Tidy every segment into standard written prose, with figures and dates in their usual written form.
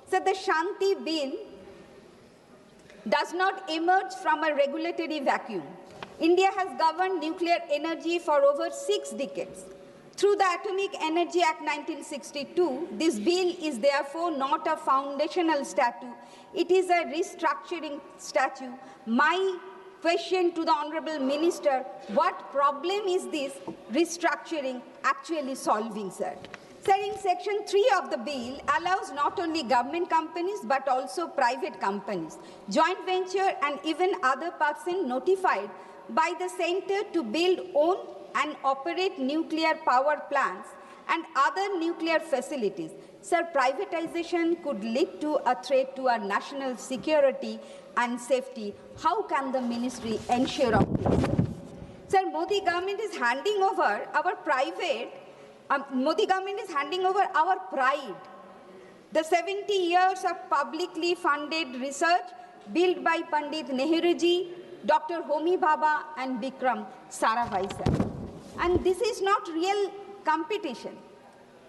So the Shanti Bill does not emerge from a regulatory vacuum. India has governed nuclear energy for over 6 decades. Through the Atomic Energy Act 1962, this bill is therefore not a foundational statute, it is a restructuring statute. My question to the Honourable Minister, what problem is this restructuring actually solving, sir? Sir, in Section 3 of the bill allows not only government companies but also private companies, joint venture and even other persons notified by the centre to build, own and operate nuclear power plants and other nuclear facilities. Sir, privatization could lead to a threat to our national security and safety. How can the ministry ensure of this? Sir, Modi government is handing over our our pride. The 70 years of publicly funded research built by Pandit Nehruji, Dr. Homi Bhabha and Vikram Sarabhai, sir. And this is not real competition.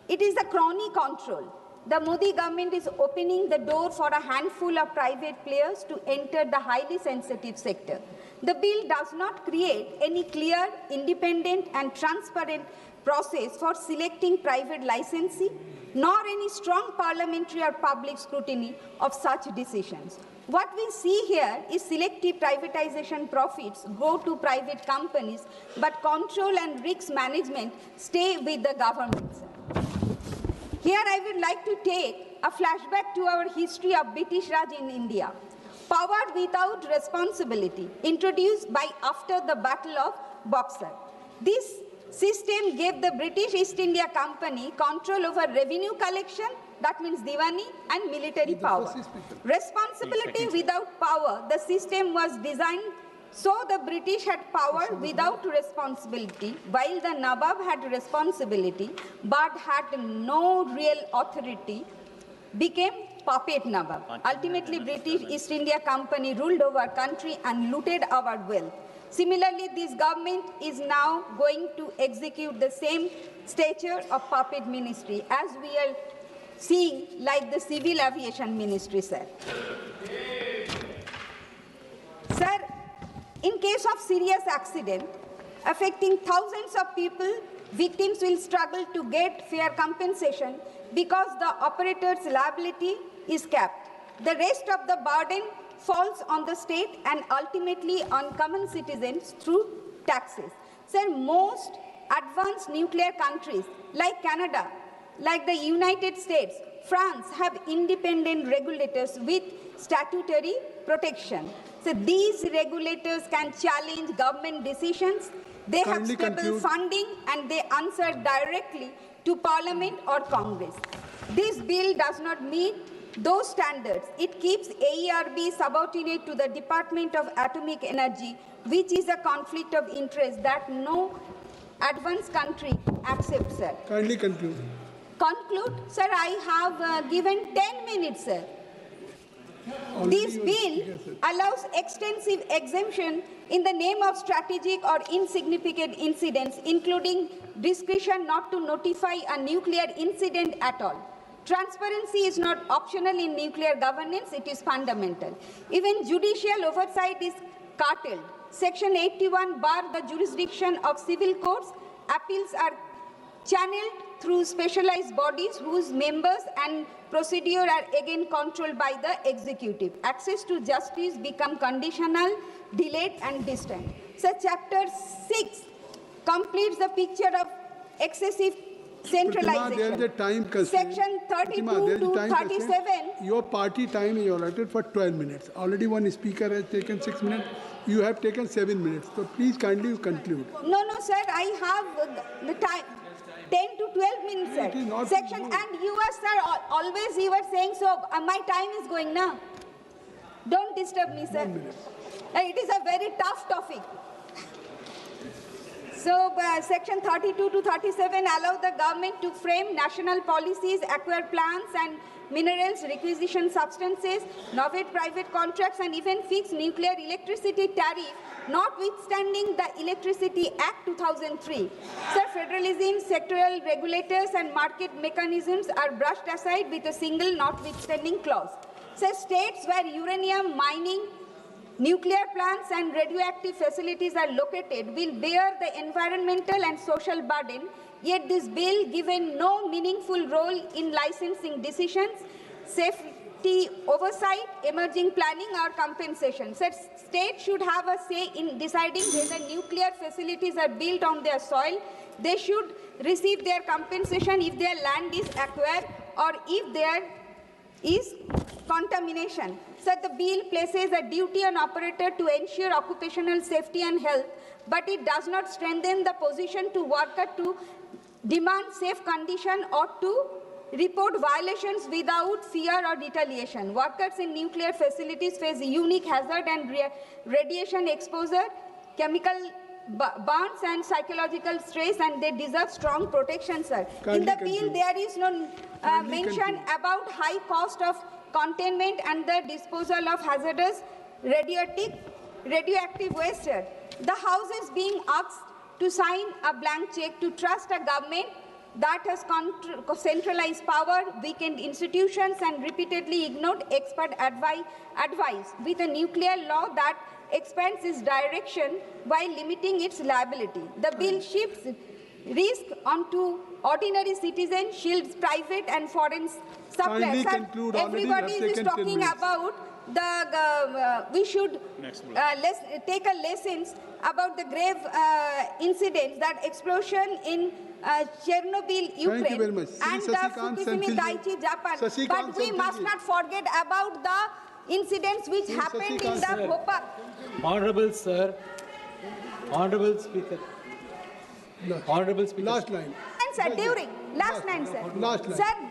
It is a crony control. The Modi government is opening the door for a handful of private players to enter the highly sensitive sector. The bill does not create any clear, independent and transparent process for selecting private licensee, nor any strong parliamentary or public scrutiny of such decisions. What we see here is selective privatization profits go to private companies, but control and risk management stay with the government. Here I would like to take a flashback to our history of British Raj in India. Power without responsibility, introduced by after the Battle of Boxer. This system gave the British East India Company control over revenue collection, that means Diwani, and military power. Responsibility without power, the system was designed so the British had power without responsibility, while the Nawab had responsibility but had no real authority, became puppet Nawab. Ultimately, British East India Company ruled over country and looted our wealth. Similarly, this government is now going to execute the same stature of puppet ministry as we are seeing like the civil aviation ministry, sir. Sir, in case of serious accident affecting thousands of people, victims will struggle to get fair compensation because the operator's liability is capped. The rest of the burden falls on the state and ultimately on common citizens through taxes. Sir, most advanced nuclear countries like Canada, like the United States, France have independent regulators with statutory protection. So these regulators can challenge government decisions, they have stable funding and they answer directly to Parliament or Congress. This bill does not meet those standards. It keeps AERB subordinate to the Department of Atomic Energy, which is a conflict of interest that no advanced country accepts, sir. Kindly conclude. Conclude, sir, I have given 10 minutes, sir. This bill allows extensive exemption in the name of strategic or insignificant incidents, including discretion not to notify a nuclear incident at all. Transparency is not optional in nuclear governance, it is fundamental. Even judicial oversight is curtailed. Section 81 bar the jurisdiction of civil courts. Appeals are channeled through specialized bodies whose members and procedure are again controlled by the executive. Access to justice become conditional, delayed and distant. So Chapter 6 completes the picture of excessive centralization. There is a time constraint. Section 32 to 37. Your party time is allotted for 12 minutes. Already one speaker has taken 6 minutes. You have taken 7 minutes. So please kindly conclude. No, sir. I have the time. 10 to 12 minutes, sir. Section, and you are, sir, always you were saying so. My time is going now. Don't disturb me, sir. It is a very tough topic. So, Section 32 to 37 allow the government to frame national policies, acquire plans, and minerals, requisition substances, novel private contracts, and even fixed nuclear electricity tariff, notwithstanding the Electricity Act 2003. Sir, federalism, sectoral regulators, and market mechanisms are brushed aside with a single notwithstanding clause. Sir, states where uranium mining, nuclear plants and radioactive facilities are located will bear the environmental and social burden, yet this bill given no meaningful role in licensing decisions, safety oversight, emerging planning or compensation. So states should have a say in deciding whether nuclear facilities are built on their soil. They should receive their compensation if their land is acquired or if there is contamination. So the bill places a duty on operator to ensure occupational safety and health, but it does not strengthen the position to worker to demand safe condition or to report violations without fear or retaliation. Workers in nuclear facilities face unique hazard and radiation exposure, chemical burns and psychological stress, and they deserve strong protection, sir. In the bill, there is no mention about high cost of containment and the disposal of hazardous radioactive waste, sir. The House is being asked to sign a blank check to trust a government that has centralized power, weakened institutions, and repeatedly ignored expert advice with a nuclear law that expands its direction while limiting its liability. The bill shifts risk onto ordinary citizens, shields private and foreign suppliers. Everybody is talking about the we should take a lessons about the grave incidents, that explosion in Chernobyl, Ukraine, and the Fukushima Daiichi, Japan. But we must not forget about the incidents which happened in the Bhopal. Honorable Sir, Honorable Speaker, Honorable Speaker. Last line. Sir,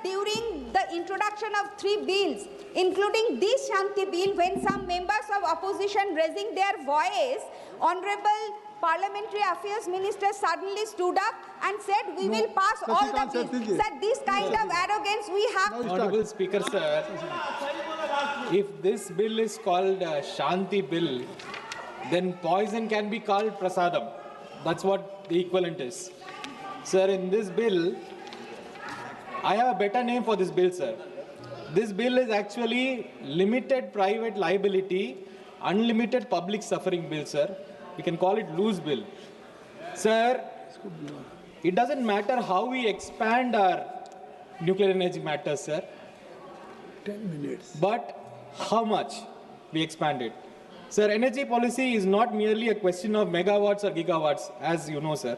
during the introduction of 3 bills, including this Shanti bill, when some members of opposition raising their voice, Honorable Parliamentary Affairs Minister suddenly stood up and said, we will pass all the bills. Sir, this kind of arrogance we have. Honorable Speaker, sir, if this bill is called Shanti bill, then poison can be called Prasadam. That's what the equivalent is. Sir, in this bill, I have a better name for this bill, sir. This bill is actually limited private liability, unlimited public suffering bill, sir. We can call it loose bill. Sir, it doesn't matter how we expand our nuclear energy matters, sir. 10 minutes. But how much we expand it. Sir, energy policy is not merely a question of megawatts or gigawatts, as you know, sir.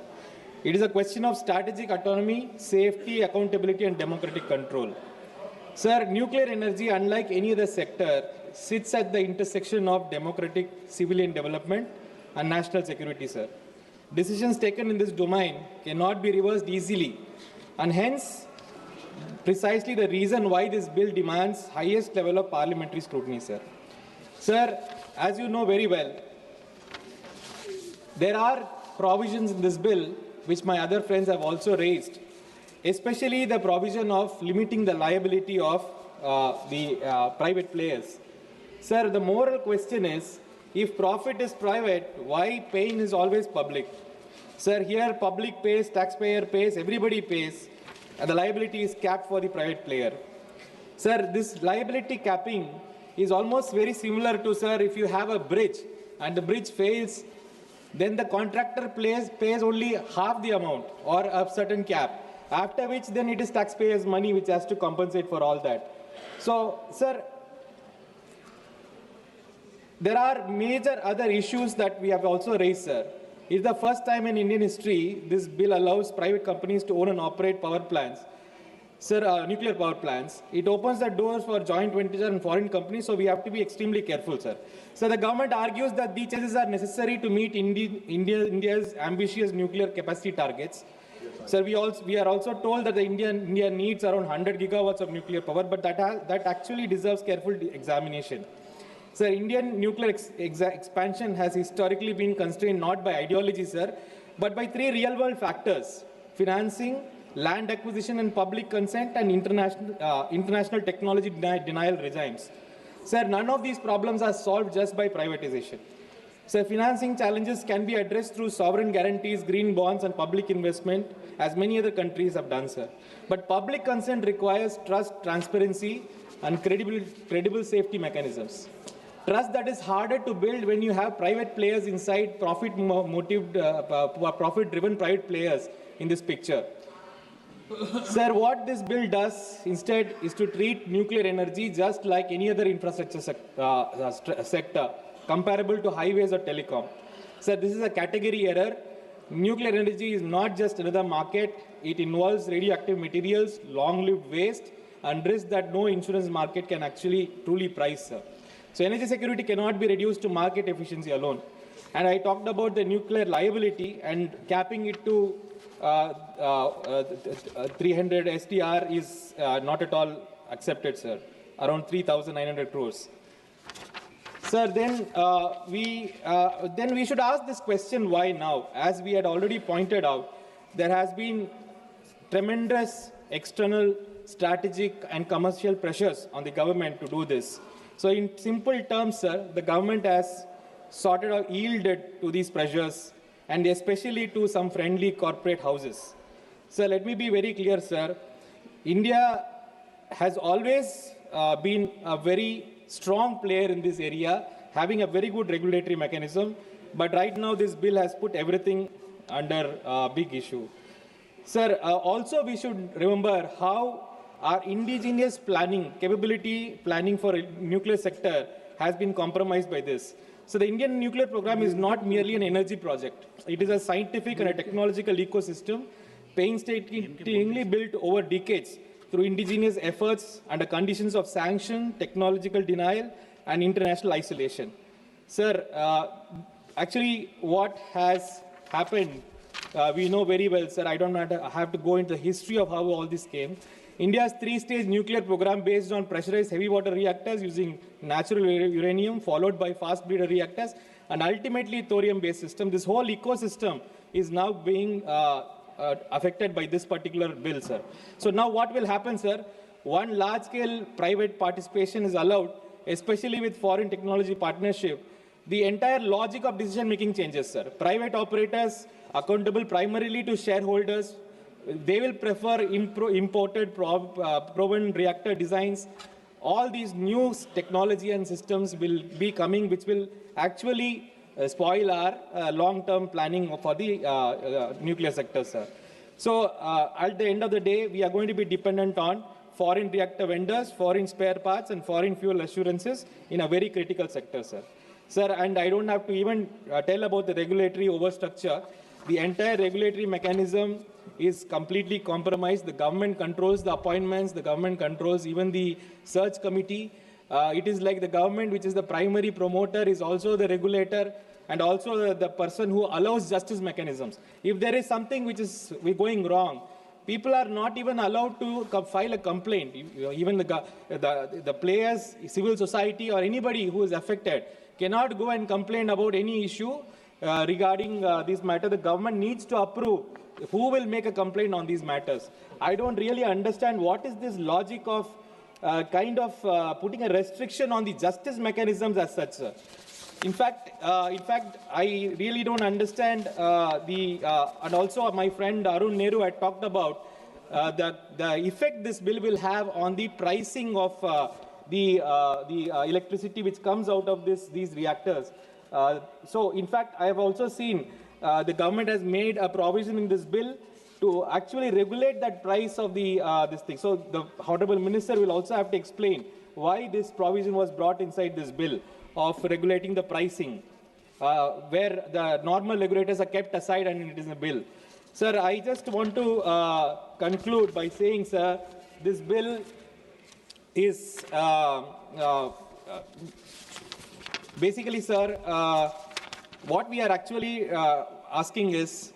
It is a question of strategic autonomy, safety, accountability, and democratic control. Sir, nuclear energy, unlike any other sector, sits at the intersection of democratic civilian development and national security, sir. Decisions taken in this domain cannot be reversed easily, and hence, precisely the reason why this bill demands highest level of parliamentary scrutiny, sir. Sir, as you know very well, there are provisions in this bill which my other friends have also raised, especially the provision of limiting the liability of the private players. Sir, the moral question is, if profit is private, why pain is always public? Sir, here public pays, taxpayer pays, everybody pays, and the liability is capped for the private player. Sir, this liability capping is almost very similar to, sir, if you have a bridge and the bridge fails, then the contractor pays only half the amount or a certain cap, after which then it is taxpayers' money which has to compensate for all that. So, sir, there are major other issues that we have also raised, sir. It's the first time in Indian history this bill allows private companies to own and operate power plants. Sir, nuclear power plants. It opens the doors for joint ventures and foreign companies, so we have to be extremely careful, sir. So the government argues that these changes are necessary to meet India's ambitious nuclear capacity targets. Sir, we are also told that India needs around 100 gigawatts of nuclear power, but that actually deserves careful examination. Sir, Indian nuclear expansion has historically been constrained not by ideology, sir, but by 3 real-world factors: financing, land acquisition and public consent, and international technology denial regimes. Sir, none of these problems are solved just by privatization. So financing challenges can be addressed through sovereign guarantees, green bonds, and public investment, as many other countries have done, sir. But public consent requires trust, transparency, and credible safety mechanisms. Trust that is harder to build when you have private players inside, profit-driven private players in this picture. Sir, what this bill does instead is to treat nuclear energy just like any other infrastructure sector, comparable to highways or telecom. Sir, this is a category error. Nuclear energy is not just another market. It involves radioactive materials, long-lived waste, and risks that no insurance market can actually truly price, sir. So energy security cannot be reduced to market efficiency alone. And I talked about the nuclear liability, and capping it to 300 STR is not at all accepted, sir. Around 3,900 crores. Sir, then we should ask this question, why now? As we had already pointed out, there has been tremendous external, strategic, and commercial pressures on the government to do this. So in simple terms, sir, the government has sorted or yielded to these pressures, and especially to some friendly corporate houses. Sir, let me be very clear, sir. India has always been a very strong player in this area, having a very good regulatory mechanism. But right now, this bill has put everything under a big issue. Sir, also we should remember how our indigenous planning, capability planning for nuclear sector has been compromised by this. So the Indian nuclear program is not merely an energy project. It is a scientific and a technological ecosystem painstakingly built over decades through indigenous efforts under conditions of sanction, technological denial, and international isolation. Sir, actually what has happened, we know very well, sir. I don't have to go into the history of how all this came. India's three-stage nuclear program based on pressurized heavy water reactors using natural uranium, followed by fast breeder reactors, and ultimately thorium-based system. This whole ecosystem is now being affected by this particular bill, sir. So now what will happen, sir? One large-scale private participation is allowed, especially with foreign technology partnership. The entire logic of decision-making changes, sir. Private operators accountable primarily to shareholders. They will prefer imported proven reactor designs. All these new technology and systems will be coming, which will actually spoil our long-term planning for the nuclear sector, sir. So at the end of the day, we are going to be dependent on foreign reactor vendors, foreign spare parts, and foreign fuel assurances in a very critical sector, sir. Sir, and I don't have to even tell about the regulatory overstructure. The entire regulatory mechanism is completely compromised. The government controls the appointments. The government controls even the search committee. It is like the government, which is the primary promoter, is also the regulator and also the person who allows justice mechanisms. If there is something which is going wrong, people are not even allowed to file a complaint. Even the players, civil society, or anybody who is affected cannot go and complain about any issue regarding this matter. The government needs to approve who will make a complaint on these matters. I don't really understand what is this logic of putting a restriction on the justice mechanisms as such, sir. In fact, I really don't understand and also my friend Arun Nehru had talked about the effect this bill will have on the pricing of the electricity which comes out of these reactors. So, in fact, I have also seen the government has made a provision in this bill to actually regulate that price of this thing. So, the Honorable Minister will also have to explain why this provision was brought inside this bill of regulating the pricing, where the normal regulators are kept aside and it is in a bill. Sir, I just want to conclude by saying, sir, this bill is basically, sir, what we are actually asking is,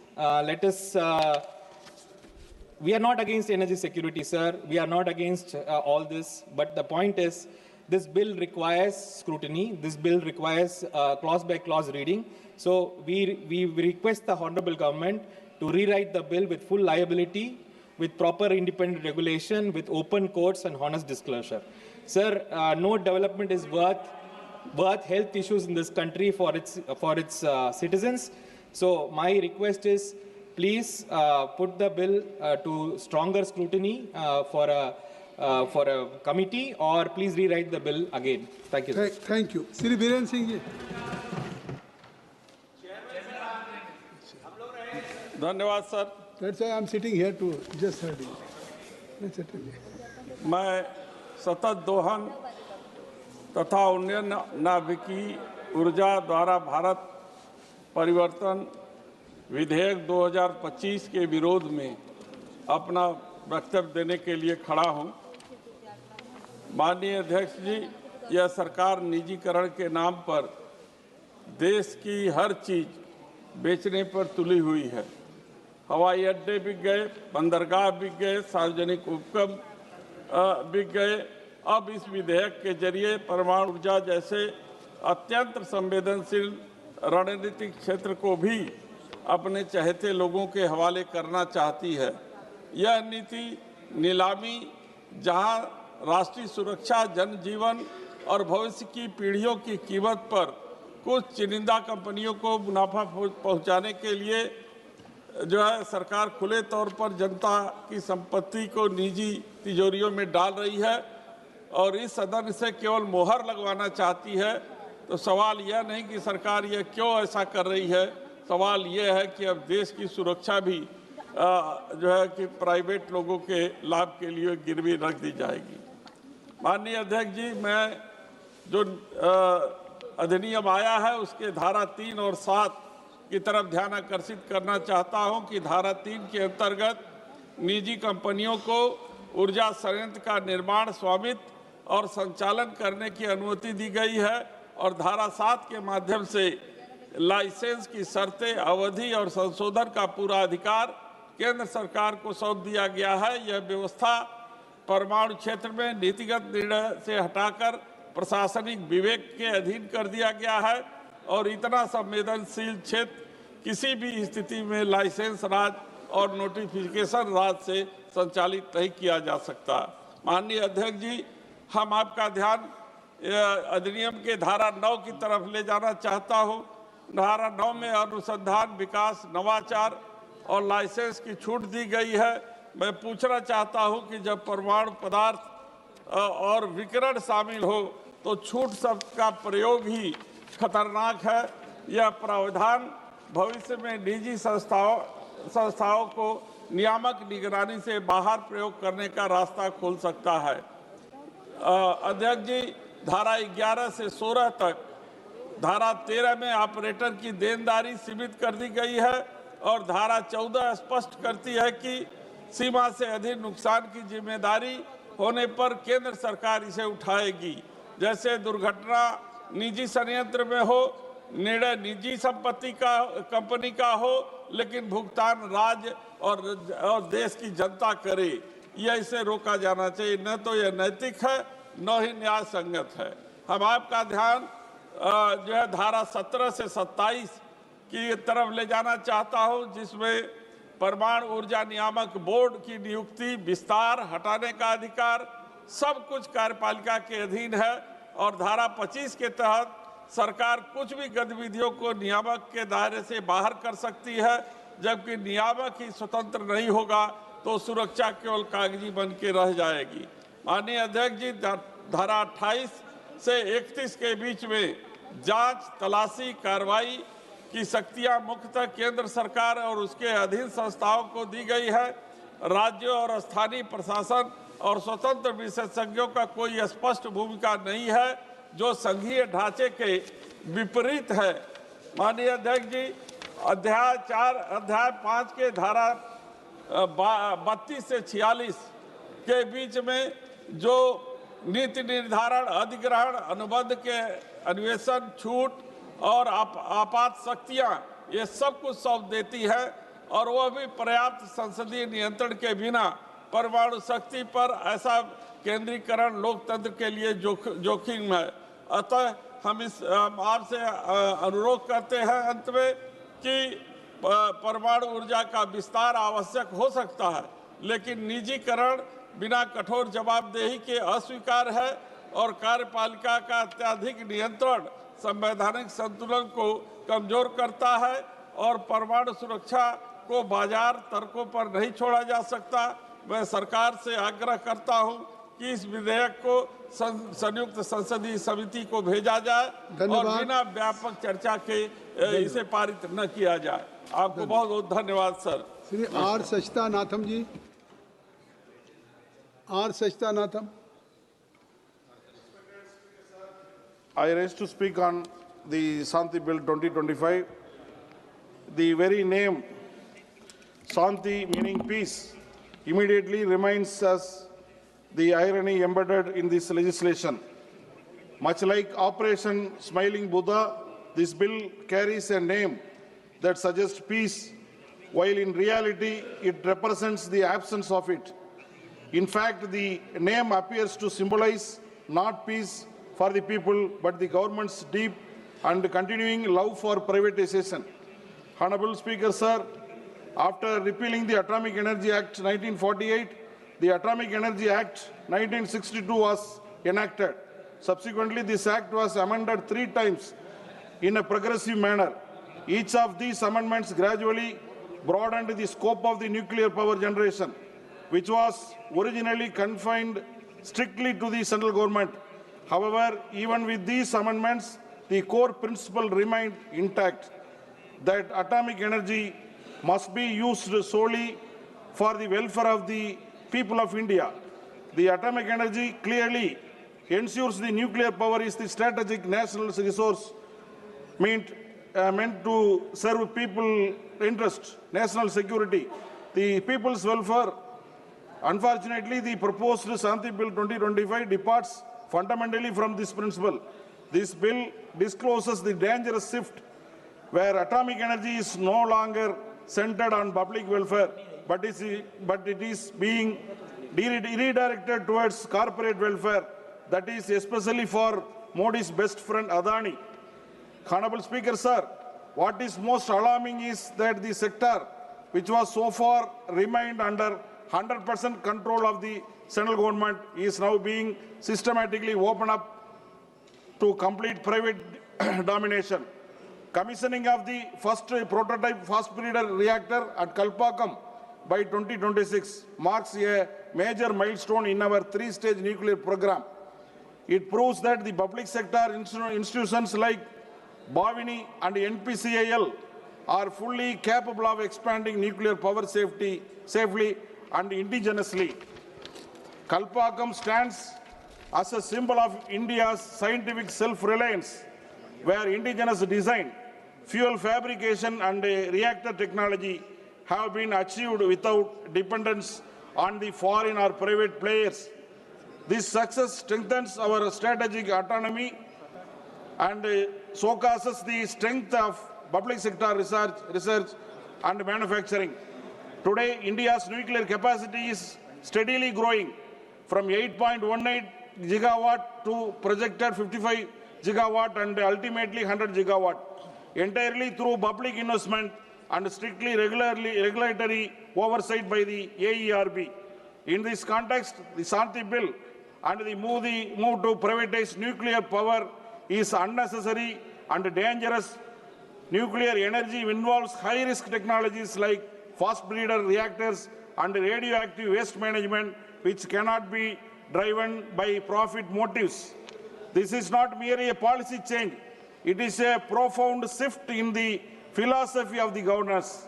we are not against energy security, sir. We are not against all this. But the point is, this bill requires scrutiny. This bill requires clause-by-clause reading. So we request the Honorable Government to rewrite the bill with full liability, with proper independent regulation, with open courts and honest disclosure. Sir, no development is worth health issues in this country for its citizens. So my request is, please put the bill to stronger scrutiny for a committee, or please rewrite the bill again. Thank you. Thank you. Sri Biren Singh ji. धन्यवाद sir. That's why I'm sitting here to just heard you. That's it. मैं सतत दोहन तथा उन्नयन नाभिकीय ऊर्जा द्वारा भारत परिवर्तन विधेयक 2025 के विरोध में अपना वक्तव्य देने के लिए खड़ा हूं। माननीय अध्यक्ष जी, यह सरकार निजीकरण के नाम पर देश की हर चीज बेचने पर तुली हुई है। हवाई अड्डे बिक गए, बंदरगाह बिक गए, सार्वजनिक उपक्रम बिक गए। अब इस विधेयक के जरिए परमाणु ऊर्जा जैसे अत्यंत संवेदनशील रणनीतिक क्षेत्र को भी अपने चहेते लोगों के हवाले करना चाहती है। यह नीति नीलामी, जहां राष्ट्रीय सुरक्षा, जनजीवन और भविष्य की पीढ़ियों की कीमत पर कुछ चुनिंदा कंपनियों को मुनाफा पहुंचाने के लिए जो है सरकार खुले तौर पर जनता की संपत्ति को निजी तिजोरियों में डाल रही है और इस सदन से केवल मोहर लगवाना चाहती है। तो सवाल यह नहीं कि सरकार यह क्यों ऐसा कर रही है, सवाल यह है कि अब देश की सुरक्षा भी जो है कि प्राइवेट लोगों के लाभ के लिए गिरवी रख दी जाएगी। माननीय अध्यक्ष जी, मैं जो अधिनियम आया है उसके धारा 3 और 7 की तरफ ध्यान आकर्षित करना चाहता हूं कि धारा 3 के अंतर्गत निजी कंपनियों को ऊर्जा संयंत्र का निर्माण, स्वामित्व और संचालन करने की अनुमति दी गई है और धारा 7 के माध्यम से लाइसेंस की शर्तें, अवधि और संशोधन का पूरा अधिकार केंद्र सरकार को सौंप दिया गया है। यह व्यवस्था परमाणु क्षेत्र में नीतिगत निर्णय से हटाकर प्रशासनिक विवेक के अधीन कर दिया गया है और इतना संवेदनशील क्षेत्र किसी भी स्थिति में लाइसेंस राज और नोटिफिकेशन राज से संचालित नहीं किया जा सकता। माननीय अध्यक्ष जी, हम आपका ध्यान अधिनियम के धारा 9 की तरफ ले जाना चाहता हूं। धारा 9 में अनुसंधान, विकास, नवाचार और लाइसेंस की छूट दी गई है। मैं पूछना चाहता हूं कि जब परमाणु पदार्थ और विकिरण शामिल हो तो छूट शब्द का प्रयोग ही खतरनाक है। यह प्रावधान भविष्य में निजी संस्थाओं को नियामक निगरानी से बाहर प्रयोग करने का रास्ता खोल सकता है। अध्यक्ष जी, धारा 11 से 16 तक धारा 13 में ऑपरेटर की देनदारी सीमित कर दी गई है और धारा 14 स्पष्ट करती है कि सीमा से अधिक नुकसान की जिम्मेदारी होने पर केंद्र सरकार इसे उठाएगी। जैसे दुर्घटना निजी संयंत्र में हो, निर्णय निजी संपत्ति का कंपनी का हो, लेकिन भुगतान राज्य और देश की जनता करे, यह इसे रोका जाना चाहिए। न तो यह नैतिक है, न ही न्याय संगत है। हम आपका ध्यान जो है धारा 17 से 27 की तरफ ले जाना चाहता हूं, जिसमें परमाणु ऊर्जा नियामक बोर्ड की नियुक्ति, विस्तार, हटाने का अधिकार सब कुछ कार्यपालिका के अधीन है और धारा 25 के तहत सरकार कुछ भी गतिविधियों को नियामक के दायरे से बाहर कर सकती है। जबकि नियामक ही स्वतंत्र नहीं होगा तो सुरक्षा केवल कागजी बन के रह जाएगी। माननीय अध्यक्ष जी, धारा 28 से 31 के बीच में जांच, तलाशी, कार्रवाई की शक्तियां मुख्यतः केंद्र सरकार और उसके अधीन संस्थाओं को दी गई है। राज्यों और स्थानीय प्रशासन और स्वतंत्र विशेषज्ञों का कोई स्पष्ट भूमिका नहीं है, जो संघीय ढांचे के विपरीत है। माननीय अध्यक्ष जी, अध्याय 5 के धारा 32 से 46 के बीच में जो नीति निर्धारण, अधिग्रहण, अनुबंध के अन्वेषण, छूट और आपात शक्तियां, ये सब कुछ सौंप देती है और वह भी पर्याप्त संसदीय नियंत्रण के बिना परमाणु शक्ति पर ऐसा केंद्रीकरण लोकतंत्र के लिए जोखिम है। अतः हम आपसे अनुरोध करते हैं अंत में कि परमाणु ऊर्जा का विस्तार आवश्यक हो सकता है, लेकिन निजीकरण बिना कठोर जवाबदेही के अस्वीकार है और कार्यपालिका का अत्यधिक नियंत्रण संवैधानिक संतुलन को कमजोर करता है और परमाणु सुरक्षा को बाजार तर्कों पर नहीं छोड़ा जा सकता। मैं सरकार से आग्रह करता हूं कि इस विधेयक को संयुक्त संसदीय समिति को भेजा जाए और बिना व्यापक चर्चा के इसे पारित न किया जाए। आपको बहुत बहुत धन्यवाद sir. Shri R Sachidanandam ji, R Sachidanandam. I rise to speak on the Shanti Bill 2025. The very name Shanti, meaning peace, immediately reminds us the irony embedded in this legislation. Much like Operation Smiling Buddha, this bill carries a name that suggests peace, while in reality it represents the absence of it. In fact, the name appears to symbolize not peace for the people, but the government's deep and continuing love for privatization. Honorable Speaker, sir, after repealing the Atomic Energy Act 1948, the Atomic Energy Act 1962 was enacted. Subsequently, this act was amended 3 times in a progressive manner. Each of these amendments gradually broadened the scope of the nuclear power generation, which was originally confined strictly to the central government. However, even with these amendments, the core principle remained intact, that atomic energy must be used solely for the welfare of the people of India. The atomic energy clearly ensures the nuclear power is the strategic national resource meant to serve people interest, national security, the people's welfare. Unfortunately, the proposed Shanti Bill 2025 departs fundamentally from this principle. This bill discloses the dangerous shift where atomic energy is no longer centered on public welfare, but it is being redirected towards corporate welfare, that is especially for Modi's best friend Adani. Honorable Speaker, sir, what is most alarming is that the sector, which was so far remained under 100% control of the central government, is now being systematically opened up to complete private domination. Commissioning of the first prototype fast breeder reactor at Kalpakkam by 2026 marks a major milestone in our 3-stage nuclear program. It proves that the public sector institutions like Bhavini and NPCIL are fully capable of expanding nuclear power safely and indigenously. Kalpakkam stands as a symbol of India's scientific self-reliance, where indigenous design, fuel fabrication and reactor technology have been achieved without dependence on the foreign or private players. This success strengthens our strategic autonomy and showcases the strength of public sector research and manufacturing. Today, India's nuclear capacity is steadily growing from 8.18 gigawatt to projected 55 gigawatt and ultimately 100 gigawatt, entirely through public investment and strictly regulatory oversight by the AERB. In this context, the Shanti Bill and the move to privatize nuclear power is unnecessary and dangerous. Nuclear energy involves high-risk technologies like fast breeder reactors and radioactive waste management, which cannot be driven by profit motives. This is not merely a policy change. It is a profound shift in the philosophy of the governance.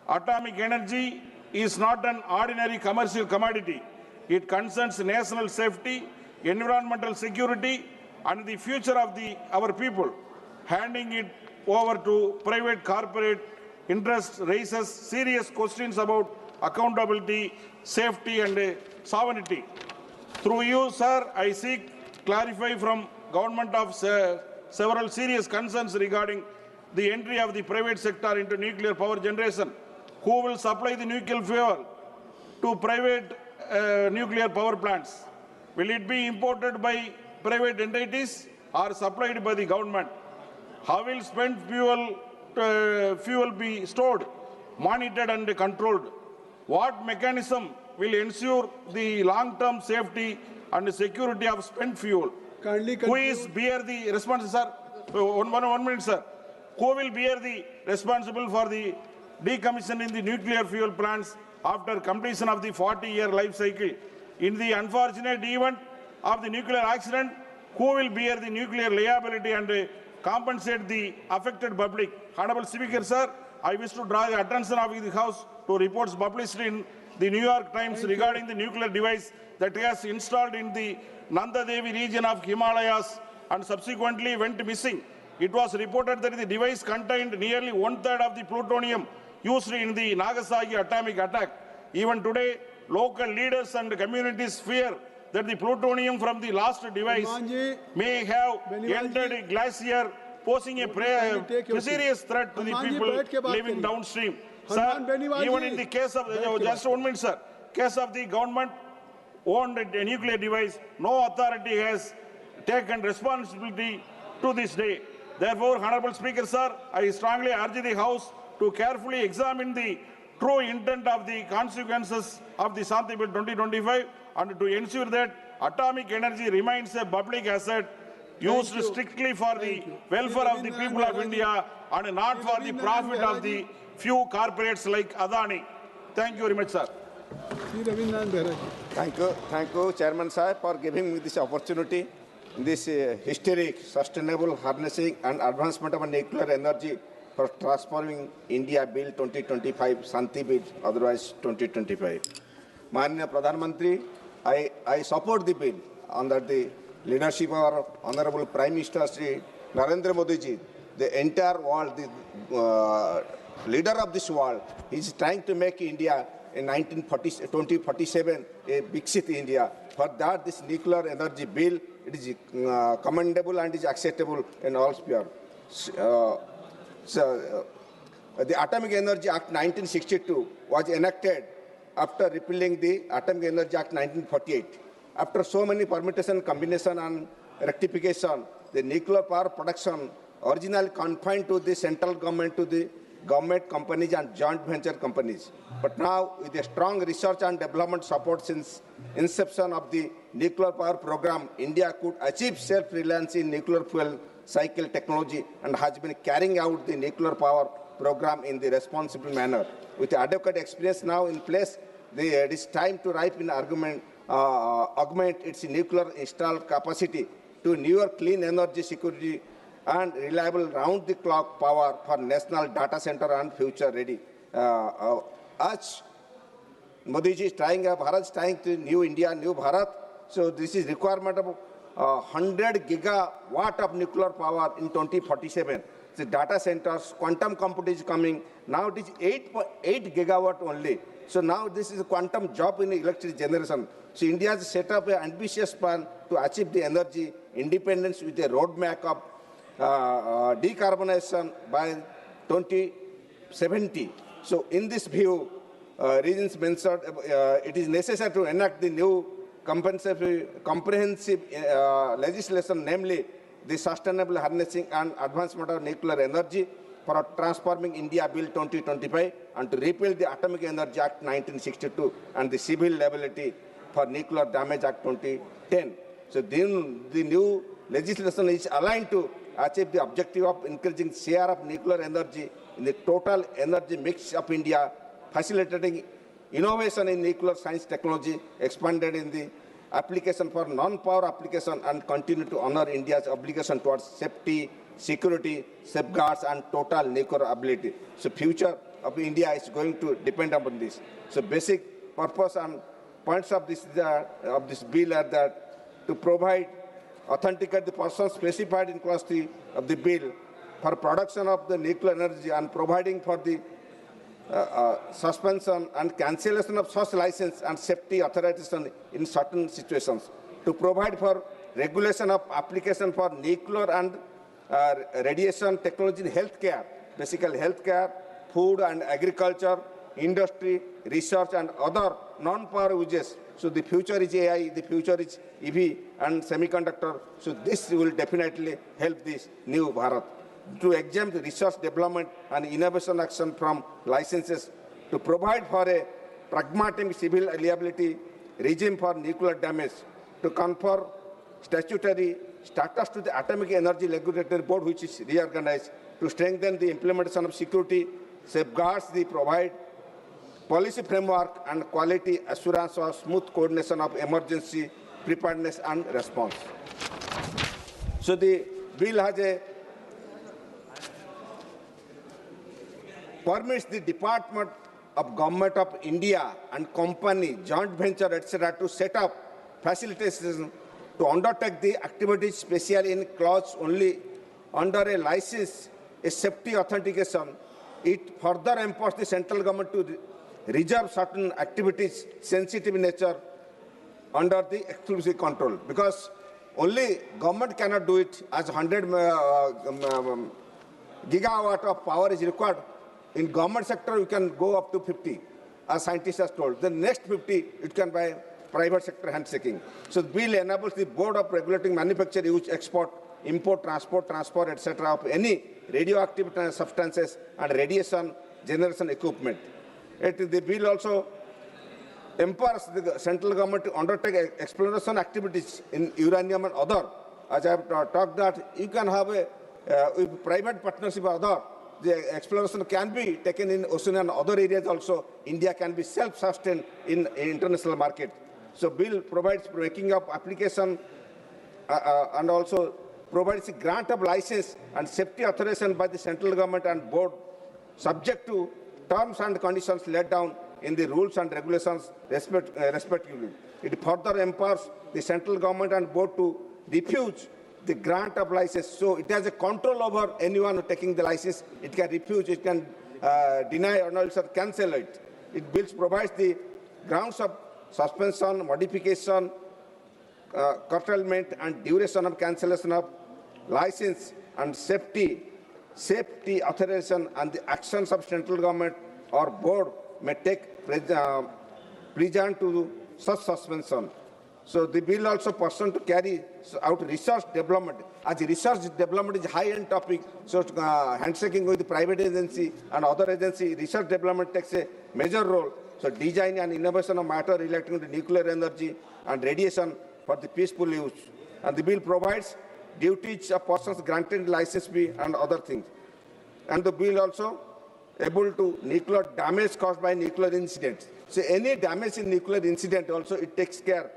Atomic energy is not an ordinary commercial commodity. It concerns national safety, environmental security, and the future of our people. Handing it over to private corporate interests raises serious questions about accountability, safety, and sovereignty. Through you, sir, I seek clarify from government of several serious concerns regarding the entry of the private sector into nuclear power generation. Who will supply the nuclear fuel to private nuclear power plants? Will it be imported by private entities or supplied by the government? How will spent fuel be stored, monitored and controlled? What mechanism will ensure the long-term safety and security of spent fuel? Kindly Who is conclude. bear the response, sir? One minute, sir. Who will bear the responsible for the decommissioning the nuclear fuel plants after completion of the 40-year life cycle? In the unfortunate event of the nuclear accident, who will bear the nuclear liability and compensate the affected public? Honorable Speaker, sir, I wish to draw the attention of the House to reports published in the New York Times regarding the nuclear device that was installed in the Nanda Devi region of Himalayas and subsequently went missing. It was reported that the device contained nearly 1/3 of the plutonium used in the Nagasaki atomic attack. Even today, local leaders and communities fear that the plutonium from the last device Hanumanji, may have Beniwal entered ji, a glacier, posing a take your serious threat to the Hanumanji, people बैठ के बात living करिए। downstream. Hanuman Sir, Beniwal even ji, in the case of, बैठ के just 1 minute, sir, case of the government owned a nuclear device, no authority has taken responsibility to this day. Therefore, Honorable Speaker, sir, I strongly urge the House to carefully examine the true intent of the consequences of the Shanti Bill 2025 and to ensure that atomic energy remains a public asset used you. strictly for the Thank you. welfare of the Ravindranath people of Mehra ji. India and not for the Ravindranath profit Mehra of the ji. few corporates like Adani. Thank you very much, sir. Sri Ravindranath Mehra ji. Thank you, Chairman Sahib, for giving me this opportunity. This historic, sustainable harnessing and advancement of nuclear energy for transforming India Bill 2025, Shanti Bill, otherwise 2025. Manya Pradhan Mantri, I support the bill under the leadership of our Honorable Prime Minister Shri Narendra Modi ji. The entire world, the leader of this world, is trying to make India in 2047 a Viksit India. For that, this nuclear energy bill, it is commendable and is acceptable in all sphere. The Atomic Energy Act 1962 was enacted after repealing the Atomic Energy Act 1948. After so many permutation, combination and rectification, the nuclear power production originally confined to the central government, to the government companies and joint venture companies. But now, with a strong research and development support since inception of the nuclear power program, India could achieve self-reliance in nuclear fuel cycle technology and has been carrying out the nuclear power program in the responsible manner. With adequate experience now in place, it is time to ripen augment its nuclear installed capacity to newer clean energy security and reliable round-the-clock power for national data center and future-ready. As Modi ji is trying, Bharat is trying to new India, new Bharat. So this is requirement of 100 gigawatt of nuclear power in 2047. The data centers, quantum computing is coming. Now it is 8 gigawatt only. So now this is a quantum job in electric generation. So India has set up an ambitious plan to achieve the energy independence with a roadmap of decarbonization by 2070. So in this view, reasons mentioned, it is necessary to enact the new comprehensive legislation, namely the Sustainable Harnessing and Advancement of Nuclear Energy for Transforming India Bill 2025 and to repeal the Atomic Energy Act 1962 and the Civil Liability for Nuclear Damage Act 2010. So the new legislation is aligned to achieve the objective of increasing share of nuclear energy in the total energy mix of India, facilitating innovation in nuclear science technology, expanded in the application for non-power application, and continue to honor India's obligation towards safety, security, safeguards, and total nuclear ability. So future of India is going to depend upon this. So basic purpose and points of this bill are that to provide, authenticate the persons specified in clause 3 of the bill for production of the nuclear energy and providing for the suspension and cancellation of such license and safety authorization in certain situations, to provide for regulation of application for nuclear and radiation technology in healthcare, basically healthcare, food and agriculture, industry, research and other non-power uses. So the future is AI, the future is EV and semiconductor. So this will definitely help this new Bharat. To exempt research, development and innovation action from licenses, to provide for a pragmatic civil liability regime for nuclear damage, to confer statutory status to the Atomic Energy Regulatory Board, which is reorganized, to strengthen the implementation of security safeguards, the provide policy framework and quality assurance or smooth coordination of emergency preparedness and response. So the bill has a permits the Department of Government of India and company, joint venture, etc. to set up facilitation to undertake the activities specially in clause only under a license, a safety authentication. It further empowers the central government to reserve certain activities sensitive in nature under the exclusive control, because only government cannot do it, as 100 gigawatt of power is required. In government sector, you can go up to 50, as scientists have told. The next 50, it can by private sector handshaking. So the bill enables the Board of Regulating Manufacture, Use, Export, Import, Transport, Transfer, etc. of any radioactive substances and radiation generation equipment. The bill also empowers the central government to undertake exploration activities in uranium and other. As I have talked that you can have a with private partnership or other, the exploration can be taken in ocean and other areas also. India can be self-sustained in international market. So bill provides making up application and also provides a grant of license and safety authorization by the central government and board, subject to terms and conditions laid down in the rules and regulations respectively. It further empowers the central government and board to refuse the grant of license. So it has a control over anyone taking the license. It can refuse, it can deny or also cancel it. It bills provides the grounds of suspension, modification, curtailment and duration of cancellation of license and safety authorization, and the actions of central government or board may take present to such suspension. So the bill also pursuant to carry out research development. As research development is a high-end topic, so handshaking with the private agency and other agency, research development takes a major role. So design and innovation of matter relating to nuclear energy and radiation for the peaceful use. And the bill provides duties of persons granted license fee and other things. And the bill also able to nuclear damage caused by nuclear incidents. So any damage in nuclear incident also it takes care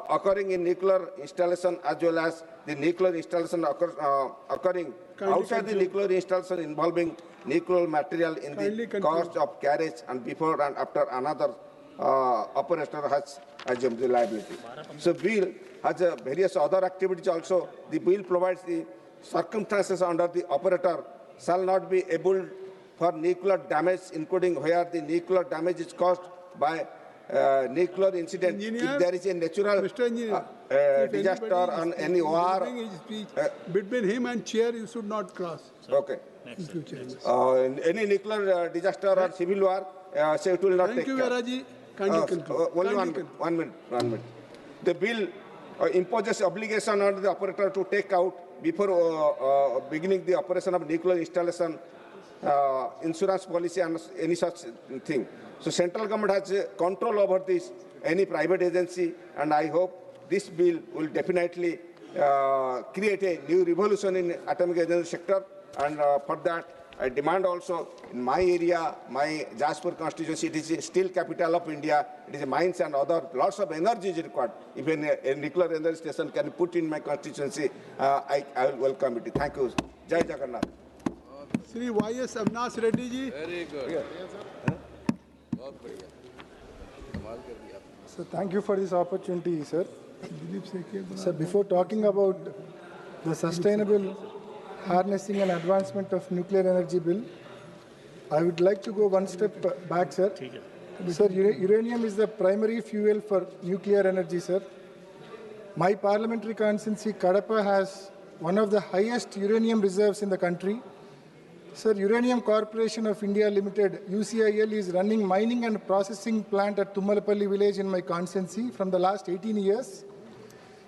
occurring in nuclear installation as well as the nuclear installation occurring outside the nuclear installation involving nuclear material in the cost of carriage and before and after another operator has assumed the liability. So bill has various other activities also. The bill provides the circumstances under the operator shall not be able for nuclear damage, including where the nuclear damage is caused by nuclear incident. Engineer, if there is a natural disaster on any war. Between him and chair, you should not cross. Okay. Any nuclear disaster or civil war, so it will not take care. Thank you, Veraji. Kindly conclude. Only one minute. The bill imposes obligation on the operator to take out before beginning the operation of nuclear installation insurance policy and any such thing. So central government has control over this, any private agency, and I hope this bill will definitely create a new revolution in atomic energy sector. And for that, I demand also in my area, my Jaspur constituency, it is still capital of India. It is mines and other lots of energy is required. If a nuclear energy station can be put in my constituency, I will welcome it. Thank you. Jai Jagannath. Sri Y.S. Avinash Reddy ji. Very good. So thank you for this opportunity, sir. Sir, before talking about the sustainable harnessing and advancement of nuclear energy bill, I would like to go one step back, sir. Sir, uranium is the primary fuel for nuclear energy, sir. My parliamentary constituency, Kadapa, has one of the highest uranium reserves in the country. Sir, Uranium Corporation of India Limited, UCIL, is running mining and processing plant at Tummalapalli village in my constituency from the last 18 years.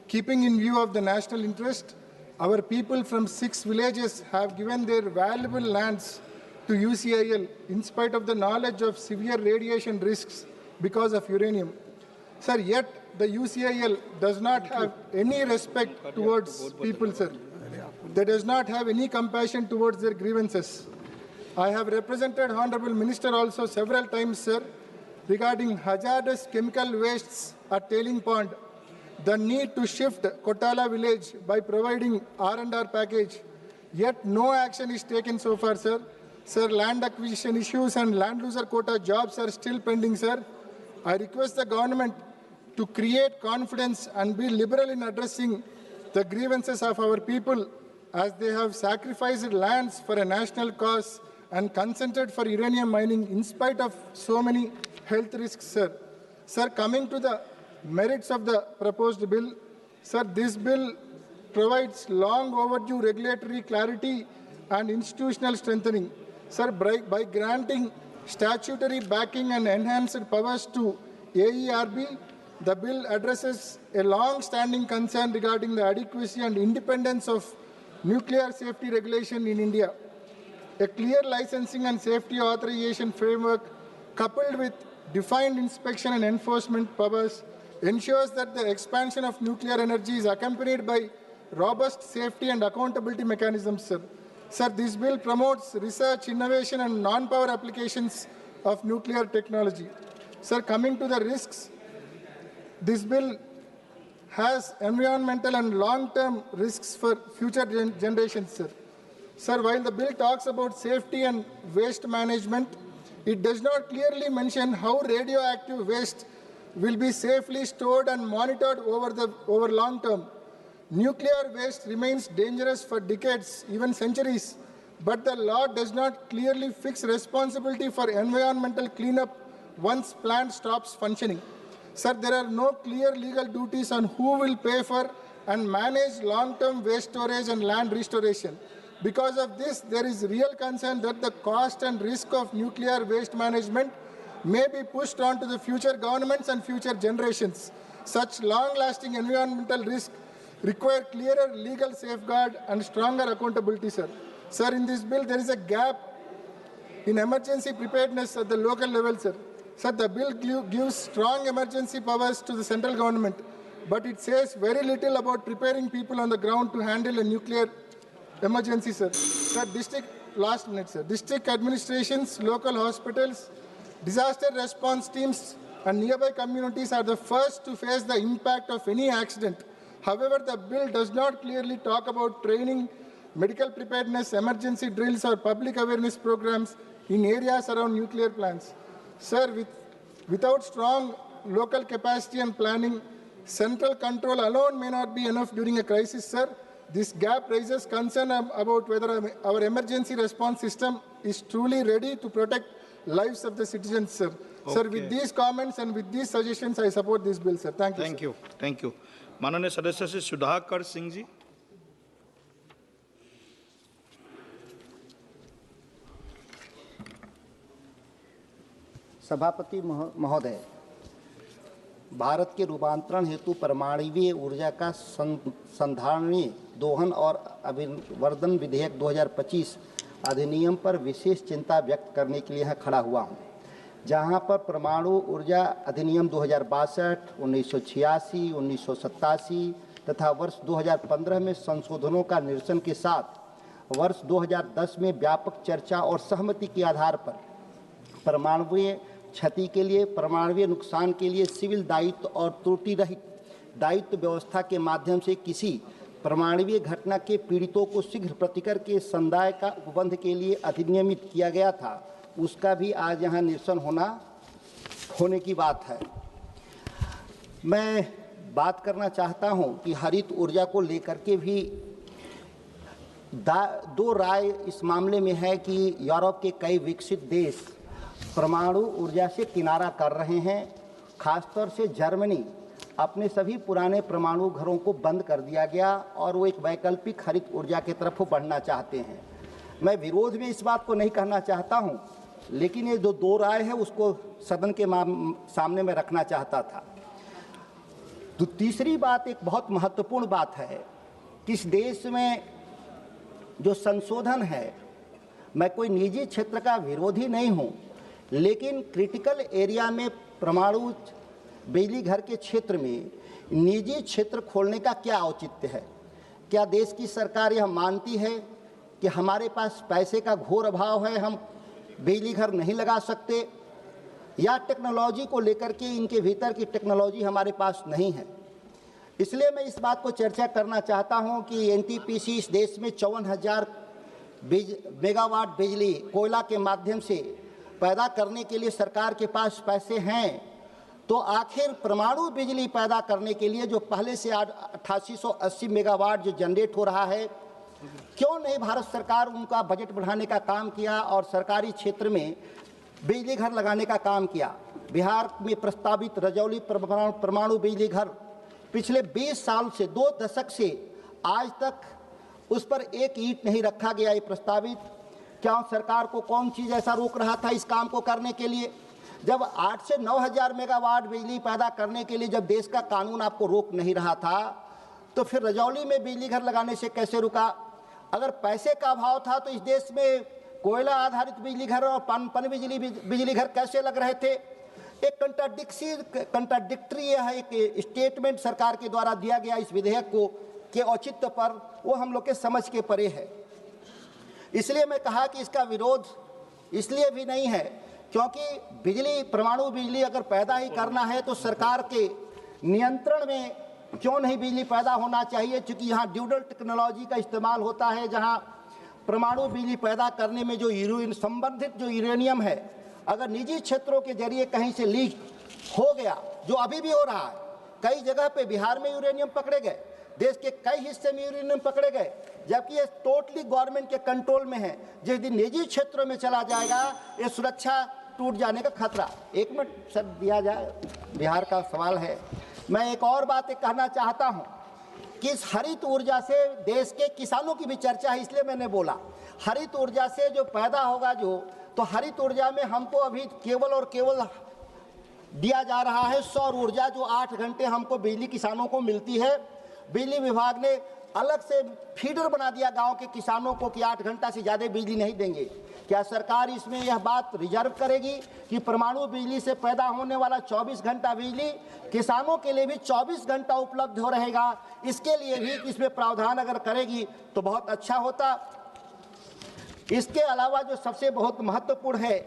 Keeping in view of the national interest, our people from 6 villages have given their valuable lands to UCIL in spite of the knowledge of severe radiation risks because of uranium. Sir, yet the UCIL does not have any respect towards people, sir. They does not have any compassion towards their grievances. I have represented Honorable Minister also several times, sir, regarding hazardous chemical wastes at Tailing Pond, the need to shift Kotala village by providing R&R package. Yet no action is taken so far, sir. Sir, land acquisition issues and land loser quota jobs are still pending, sir. I request the government to create confidence and be liberal in addressing the grievances of our people, as they have sacrificed lands for a national cause and consented for uranium mining in spite of so many health risks, sir. Sir, coming to the merits of the proposed bill, sir, this bill provides long overdue regulatory clarity and institutional strengthening. Sir, by granting statutory backing and enhanced powers to AERB, the bill addresses a long-standing concern regarding the adequacy and independence of nuclear safety regulation in India. A clear licensing and safety authorization framework coupled with defined inspection and enforcement powers ensures that the expansion of nuclear energy is accompanied by robust safety and accountability mechanisms, sir. Sir, this bill promotes research, innovation, and non-power applications of nuclear technology. Sir, coming to the risks, this bill has environmental and long-term risks for future generations, sir. Sir, while the bill talks about safety and waste management, it does not clearly mention how radioactive waste will be safely stored and monitored over long term. Nuclear waste remains dangerous for decades, even centuries, but the law does not clearly fix responsibility for environmental cleanup once plant stops functioning. Sir, there are no clear legal duties on who will pay for and manage long-term waste storage and land restoration. Because of this, there is real concern that the cost and risk of nuclear waste management may be pushed on to the future governments and future generations. Such long-lasting environmental risk require clearer legal safeguard and stronger accountability, sir. Sir, in this bill, there is a gap in emergency preparedness at the local level, sir. Sir, the bill gives strong emergency powers to the central government, but it says very little about preparing people on the ground to handle a nuclear emergency, sir. Sir, district administrations, local hospitals, disaster response teams, and nearby communities are the first to face the impact of any accident. However, the bill does not clearly talk about training, medical preparedness, emergency drills, or public awareness programs in areas around nuclear plants. Sir, without strong local capacity and planning, central control alone may not be enough during a crisis, sir. This gap raises concern about whether our emergency response system is truly ready to protect lives of the citizens, sir. Okay. Sir, with these comments and with these suggestions, I support this bill, sir. Thank you. Thank you. Thank you. माननीय सदस्य श्री सुधाकर सिंह जी. सभापति महोदय, भारत के रूपांतरण हेतु परमाणु ऊर्जा का संधारणीय दोहन और अभिवर्धन विधेयक 2025 अधिनियम पर विशेष चिंता व्यक्त करने के लिए यहाँ खड़ा हुआ हूँ, जहाँ पर परमाणु ऊर्जा अधिनियम 2062, 1986, 1987 तथा वर्ष 2015 में संशोधनों का निरसन के साथ वर्ष 2010 में व्यापक चर्चा और सहमति के आधार पर परमाणुीय क्षति के लिए, परमाणुीय नुकसान के लिए सिविल दायित्व और त्रुटि रहित दायित्व व्यवस्था के माध्यम से किसी परमाणुीय घटना के पीड़ितों को शीघ्र प्रतिकर के संदाय का उपबंध के लिए अधिनियमित किया गया था, उसका भी आज यहाँ निरसन होने की बात है। मैं बात करना चाहता हूँ कि हरित ऊर्जा को लेकर के भी दो राय इस मामले में है कि यूरोप के कई विकसित देश परमाणु ऊर्जा से किनारा कर रहे हैं। खासतौर से जर्मनी, अपने सभी पुराने परमाणु घरों को बंद कर दिया गया और वो एक वैकल्पिक हरित ऊर्जा की तरफ बढ़ना चाहते हैं। मैं विरोध में इस बात को नहीं कहना चाहता हूं, लेकिन ये जो दो राय है उसको सदन के सामने में रखना चाहता था। तो तीसरी बात, एक बहुत महत्वपूर्ण बात है कि इस देश में जो संशोधन है मैं कोई निजी क्षेत्र का विरोधी नहीं हूँ, लेकिन क्रिटिकल एरिया में परमाणु बिजली घर के क्षेत्र में निजी क्षेत्र खोलने का क्या औचित्य है? क्या देश की सरकार यह मानती है कि हमारे पास पैसे का घोर अभाव है, हम बिजली घर नहीं लगा सकते, या टेक्नोलॉजी को लेकर के इनके भीतर की टेक्नोलॉजी हमारे पास नहीं है? इसलिए मैं इस बात को चर्चा करना चाहता हूं कि एनटीपीसी इस देश में 54,000 मेगावाट बिजली कोयला के माध्यम से पैदा करने के लिए सरकार के पास पैसे हैं, तो आखिर परमाणु बिजली पैदा करने के लिए जो पहले से 8880 मेगावाट जो जनरेट हो रहा है, क्यों नहीं भारत सरकार उनका बजट बढ़ाने का काम किया और सरकारी क्षेत्र में बिजली घर लगाने का काम किया? बिहार में प्रस्तावित रजौली परमाणु बिजली घर पिछले 20 साल से, 2 दशक से आज तक उस पर एक ईंट नहीं रखा गया। ये प्रस्तावित, क्या सरकार को कौन चीज़ ऐसा रोक रहा था इस काम को करने के लिए? जब 8 से 9 हज़ार मेगावाट बिजली पैदा करने के लिए जब देश का कानून आपको रोक नहीं रहा था, तो फिर रजौली में बिजली घर लगाने से कैसे रुका? अगर पैसे का अभाव था तो इस देश में कोयला आधारित बिजली घर और पन बिजली घर कैसे लग रहे थे? एक कंट्राडिक्टरी यह एक स्टेटमेंट सरकार के द्वारा दिया गया इस विधेयक को के औचित्य पर, वो हम लोग के समझ के परे है। इसलिए मैं कहा कि इसका विरोध इसलिए भी नहीं है क्योंकि बिजली, परमाणु बिजली अगर पैदा ही करना है तो सरकार के नियंत्रण में क्यों नहीं बिजली पैदा होना चाहिए? क्योंकि यहाँ ड्यूडल टेक्नोलॉजी का इस्तेमाल होता है, जहाँ परमाणु बिजली पैदा करने में जो संबंधित जो यूरेनियम है, अगर निजी क्षेत्रों के जरिए कहीं से लीक हो गया, जो अभी भी हो रहा है, कई जगह पे बिहार में यूरेनियम पकड़े गए, देश के कई हिस्से में यूरेनियम पकड़े गए, जबकि ये टोटली गवर्नमेंट के कंट्रोल में है। जिस दिन निजी क्षेत्रों में चला जाएगा, ये सुरक्षा टूट जाने का खतरा। 1 मिनट सर दिया जाए, बिहार का सवाल है। मैं एक और बात कहना चाहता हूँ कि इस हरित ऊर्जा से देश के किसानों की भी चर्चा है, इसलिए मैंने बोला हरित ऊर्जा से जो पैदा होगा तो हरित ऊर्जा में हमको अभी केवल और केवल दिया जा रहा है सौर ऊर्जा, जो 8 घंटे हमको बिजली किसानों को मिलती है। बिजली विभाग ने अलग से फीडर बना दिया गांव के किसानों को कि 8 घंटा से ज़्यादा बिजली नहीं देंगे। क्या सरकार इसमें यह बात रिजर्व करेगी कि परमाणु बिजली से पैदा होने वाला 24 घंटा बिजली किसानों के लिए भी 24 घंटा उपलब्ध हो रहेगा? इसके लिए भी इसमें प्रावधान अगर करेगी तो बहुत अच्छा होता। इसके अलावा जो सबसे बहुत महत्वपूर्ण है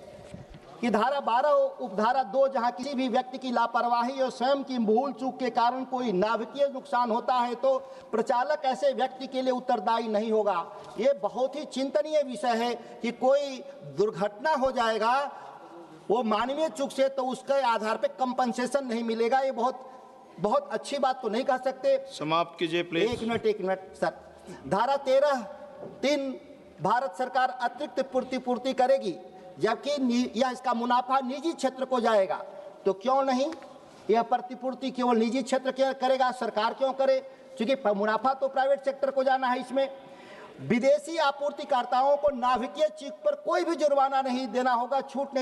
कि धारा 12 उपधारा 2, जहां किसी भी व्यक्ति की लापरवाही और स्वयं की भूल चूक के कारण कोई नाभिकीय नुकसान होता है तो प्रचालक ऐसे व्यक्ति के लिए उत्तरदायी नहीं होगा। ये बहुत ही चिंतनीय विषय है कि कोई दुर्घटना हो जाएगा वो मानवीय चूक से, तो उसके आधार पर कंपनसेशन नहीं मिलेगा। ये बहुत अच्छी बात तो नहीं कह सकते। समाप्त कीजिए प्लीज। एक मिनट सर। धारा 13(3) भारत सरकार अतिरिक्त पूर्ति करेगी, जबकि यह इसका मुनाफा निजी क्षेत्र को जाएगा, तो क्यों नहीं यह प्रतिपूर्ति केवल निजी क्षेत्र करेगा, सरकार क्यों करे? क्योंकि मुनाफा तो प्राइवेट सेक्टर को जाना है। इसमें विदेशी आपूर्तिकर्ताओं को नाभिकीय चूक पर कोई भी जुर्माना नहीं देना होगा, छूट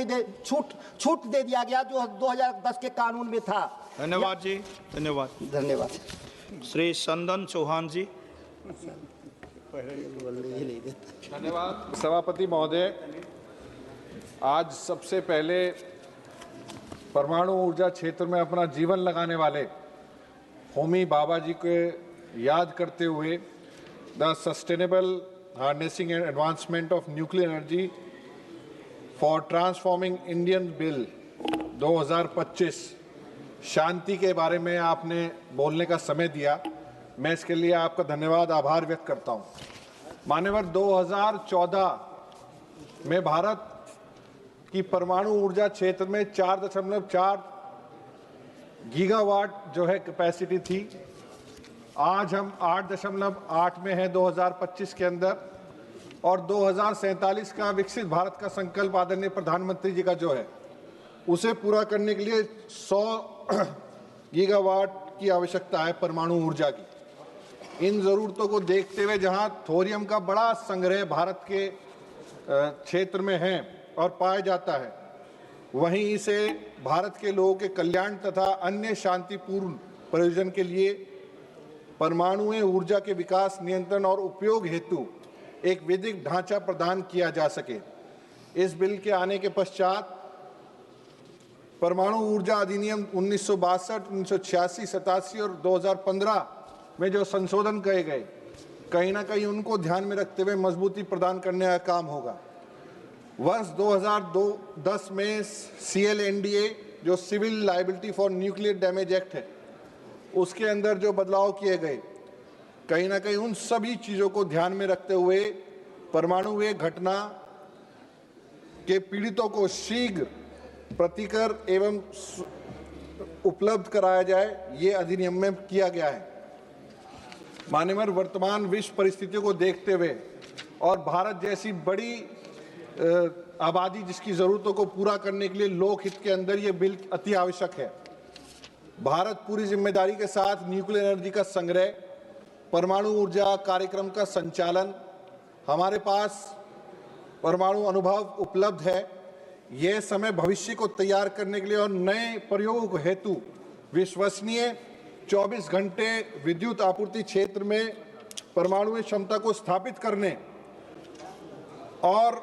दे दिया गया जो 2010 के कानून में था। धन्यवाद जी, धन्यवाद। श्री संदन चौहान जी। धन्यवाद सभापति महोदय। आज सबसे पहले परमाणु ऊर्जा क्षेत्र में अपना जीवन लगाने वाले होमी बाबा जी को याद करते हुए the sustainable harnessing and advancement of nuclear energy for transforming Indian bill 2025 शांति के बारे में आपने बोलने का समय दिया। मैं इसके लिए आपका धन्यवाद, आभार व्यक्त करता हूं। मान्यवर, 2014 में भारत की परमाणु ऊर्जा क्षेत्र में 4.4 गीगावाट जो है कैपेसिटी थी। आज हम 8.8 में हैं 2025 के अंदर, और 2047 का विकसित भारत का संकल्प आदरणीय प्रधानमंत्री जी का जो है उसे पूरा करने के लिए 100 गीगावाट की आवश्यकता है परमाणु ऊर्जा की। इन ज़रूरतों को देखते हुए जहां थोरियम का बड़ा संग्रह भारत के क्षेत्र में है और पाया जाता है, वहीं इसे भारत के लोगों के कल्याण तथा अन्य शांतिपूर्ण प्रयोजन के लिए परमाणु ऊर्जा के विकास, नियंत्रण और उपयोग हेतु एक विधिक ढांचा प्रदान किया जा सके। इस बिल के आने के पश्चात परमाणु ऊर्जा अधिनियम 1962, 1986, 87 और 2015 में जो संशोधन किए गए, कहीं ना कहीं उनको ध्यान में रखते हुए मजबूती प्रदान करने का काम होगा। वर्ष 2010 में CLNDA जो civil liability for nuclear damage act है, उसके अंदर जो बदलाव किए गए, कहीं ना कहीं उन सभी चीज़ों को ध्यान में रखते हुए परमाणु घटना के पीड़ितों को शीघ्र प्रतिकर एवं उपलब्ध कराया जाए, ये अधिनियम में किया गया है। मान्यवर, वर्तमान विश्व परिस्थितियों को देखते हुए और भारत जैसी बड़ी आबादी जिसकी ज़रूरतों को पूरा करने के लिए लोकहित के अंदर ये बिल अति आवश्यक है। भारत पूरी जिम्मेदारी के साथ न्यूक्लियर एनर्जी का संग्रह, परमाणु ऊर्जा कार्यक्रम का संचालन, हमारे पास परमाणु अनुभव उपलब्ध है। यह समय भविष्य को तैयार करने के लिए और नए प्रयोगों हेतु विश्वसनीय 24 घंटे विद्युत आपूर्ति क्षेत्र में परमाणु क्षमता को स्थापित करने और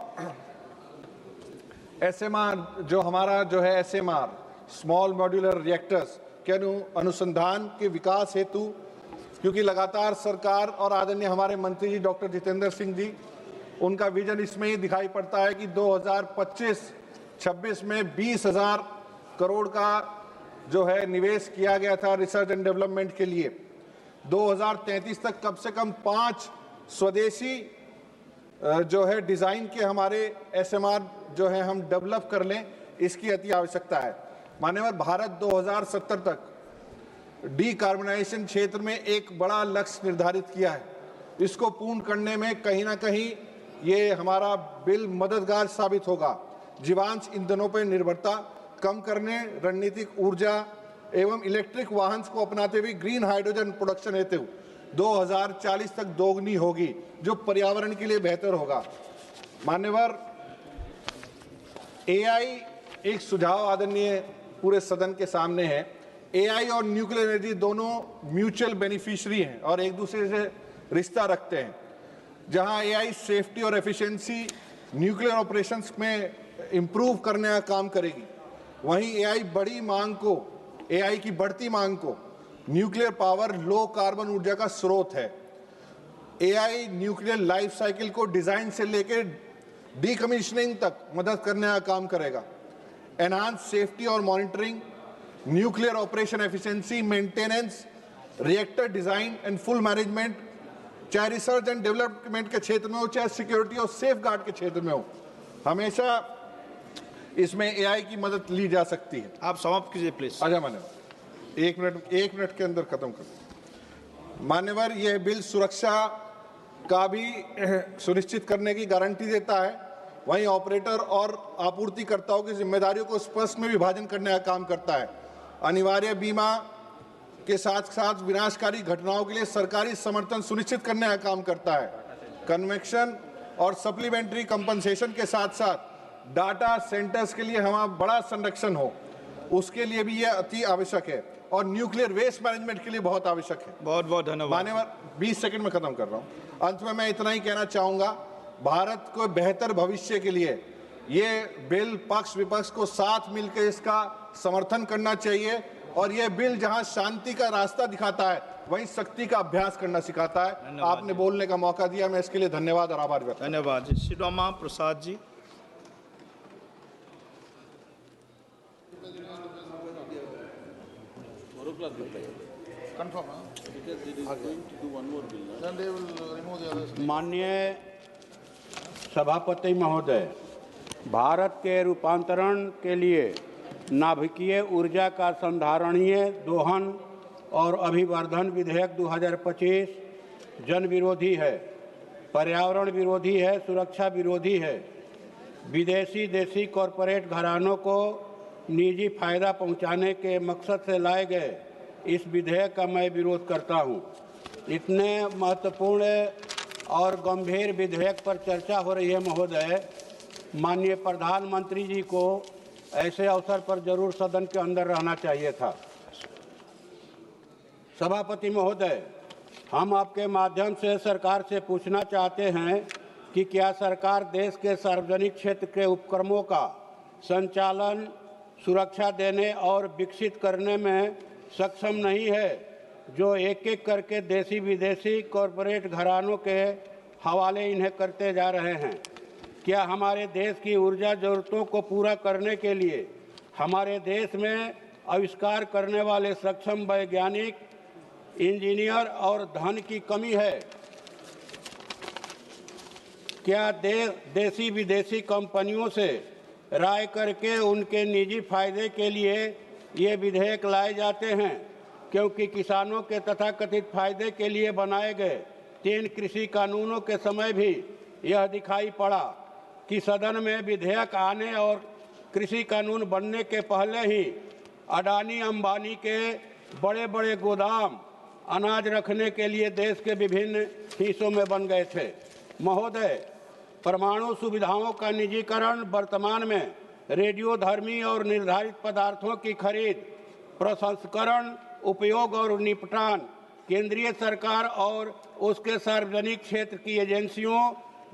SMR जो हमारा जो है SMR स्मॉल मॉड्यूलर रिएक्टर्स के अनुसंधान के विकास हेतु, क्योंकि लगातार सरकार और आदरणीय हमारे मंत्री जी डॉक्टर जितेंद्र सिंह जी, उनका विजन इसमें ही दिखाई पड़ता है कि 2025-26 में 20,000 करोड़ का जो है निवेश किया गया था रिसर्च एंड डेवलपमेंट के लिए। 2033 तक कम से कम 5 स्वदेशी जो है डिज़ाइन के हमारे SMR जो है हम डेवलप कर लें, इसकी अति आवश्यकता है। मान्यवर, भारत 2070 तक डीकार्बोनाइजेशन क्षेत्र में एक बड़ा लक्ष्य निर्धारित किया है। इसको पूर्ण करने में कहीं ना कहीं ये हमारा बिल मददगार साबित होगा। जीवांश ईंधनों पर निर्भरता कम करने, रणनीतिक ऊर्जा एवं इलेक्ट्रिक वाहन को अपनाते हुए ग्रीन हाइड्रोजन प्रोडक्शन हेतु 2040 तक दोगुनी होगी, जो पर्यावरण के लिए बेहतर होगा। मान्यवर, AI एक सुझाव आदरणीय पूरे सदन के सामने है। AI और न्यूक्लियर एनर्जी दोनों म्यूचुअल बेनिफिशियरी हैं और एक दूसरे से रिश्ता रखते हैं। जहां AI सेफ्टी और एफिशिएंसी न्यूक्लियर ऑपरेशंस में इंप्रूव करने का काम करेगी, वहीं AI की बढ़ती मांग को न्यूक्लियर पावर लो कार्बन ऊर्जा का स्रोत है। AI न्यूक्लियर लाइफ साइकिल को डिजाइन से लेकर डीकमीशनिंग तक मदद करने का काम करेगा। एनहांस सेफ्टी और monitoring, nuclear operation efficiency, maintenance, reactor design and full management, चाहे रिसर्च एंड डेवलपमेंट के क्षेत्र में हो, चाहे सिक्योरिटी और सेफ गार्ड के क्षेत्र में हो, हमेशा इसमें AI की मदद ली जा सकती है। आप समाप्त कीजिए प्लीज। आजा मान्यवर, एक मिनट के अंदर खत्म कर। मान्यवर, यह बिल सुरक्षा का भी सुनिश्चित करने की गारंटी देता है, वहीं ऑपरेटर और आपूर्तिकर्ताओं की जिम्मेदारियों को स्पष्ट में विभाजन करने का काम करता है। अनिवार्य बीमा के साथ साथ विनाशकारी घटनाओं के लिए सरकारी समर्थन सुनिश्चित करने का काम करता है। कन्वेक्शन और सप्लीमेंट्री कंपनसेशन के साथ साथ डाटा सेंटर्स के लिए हमारा बड़ा संरक्षण हो, उसके लिए भी यह अति आवश्यक है और न्यूक्लियर वेस्ट मैनेजमेंट के लिए बहुत आवश्यक है। बहुत बहुत धन्यवाद। मान्यवर, 20 सेकंड में खत्म कर रहा हूं। अंत में मैं इतना ही कहना चाहूंगा, भारत को बेहतर भविष्य के लिए ये बिल पक्ष विपक्ष को साथ मिलकर इसका समर्थन करना चाहिए और यह बिल जहां शांति का रास्ता दिखाता है, वहीं शक्ति का अभ्यास करना सिखाता है। आपने बोलने का मौका दिया, मैं इसके लिए धन्यवाद और आभार व्यक्त। धन्यवाद। श्रीरामा प्रसाद जी। माननीय सभापति महोदय, भारत के रूपांतरण के लिए नाभिकीय ऊर्जा का संधारणीय दोहन और अभिवर्धन विधेयक 2025 जन विरोधी है, पर्यावरण विरोधी है, सुरक्षा विरोधी है। विदेशी देशी कॉरपोरेट घरानों को निजी फायदा पहुंचाने के मकसद से लाए गए इस विधेयक का मैं विरोध करता हूं। इतने महत्वपूर्ण और गंभीर विधेयक पर चर्चा हो रही है महोदय, माननीय प्रधानमंत्री जी को ऐसे अवसर पर जरूर सदन के अंदर रहना चाहिए था। सभापति महोदय, हम आपके माध्यम से सरकार से पूछना चाहते हैं कि क्या सरकार देश के सार्वजनिक क्षेत्र के उपक्रमों का संचालन, सुरक्षा देने और विकसित करने में सक्षम नहीं है, जो एक एक करके देसी विदेशी कॉरपोरेट घरानों के हवाले इन्हें करते जा रहे हैं। क्या हमारे देश की ऊर्जा जरूरतों को पूरा करने के लिए हमारे देश में आविष्कार करने वाले सक्षम वैज्ञानिक, इंजीनियर और धन की कमी है? क्या देसी विदेशी कंपनियों से राय करके उनके निजी फायदे के लिए ये विधेयक लाए जाते हैं? क्योंकि किसानों के तथाकथित फायदे के लिए बनाए गए 3 कृषि कानूनों के समय भी यह दिखाई पड़ा कि सदन में विधेयक आने और कृषि कानून बनने के पहले ही अडानी अंबानी के बड़े बड़े गोदाम अनाज रखने के लिए देश के विभिन्न हिस्सों में बन गए थे। महोदय, परमाणु सुविधाओं का निजीकरण वर्तमान में रेडियोधर्मी और निर्धारित पदार्थों की खरीद, प्रसंस्करण, उपयोग और निपटान केंद्रीय सरकार और उसके सार्वजनिक क्षेत्र की एजेंसियों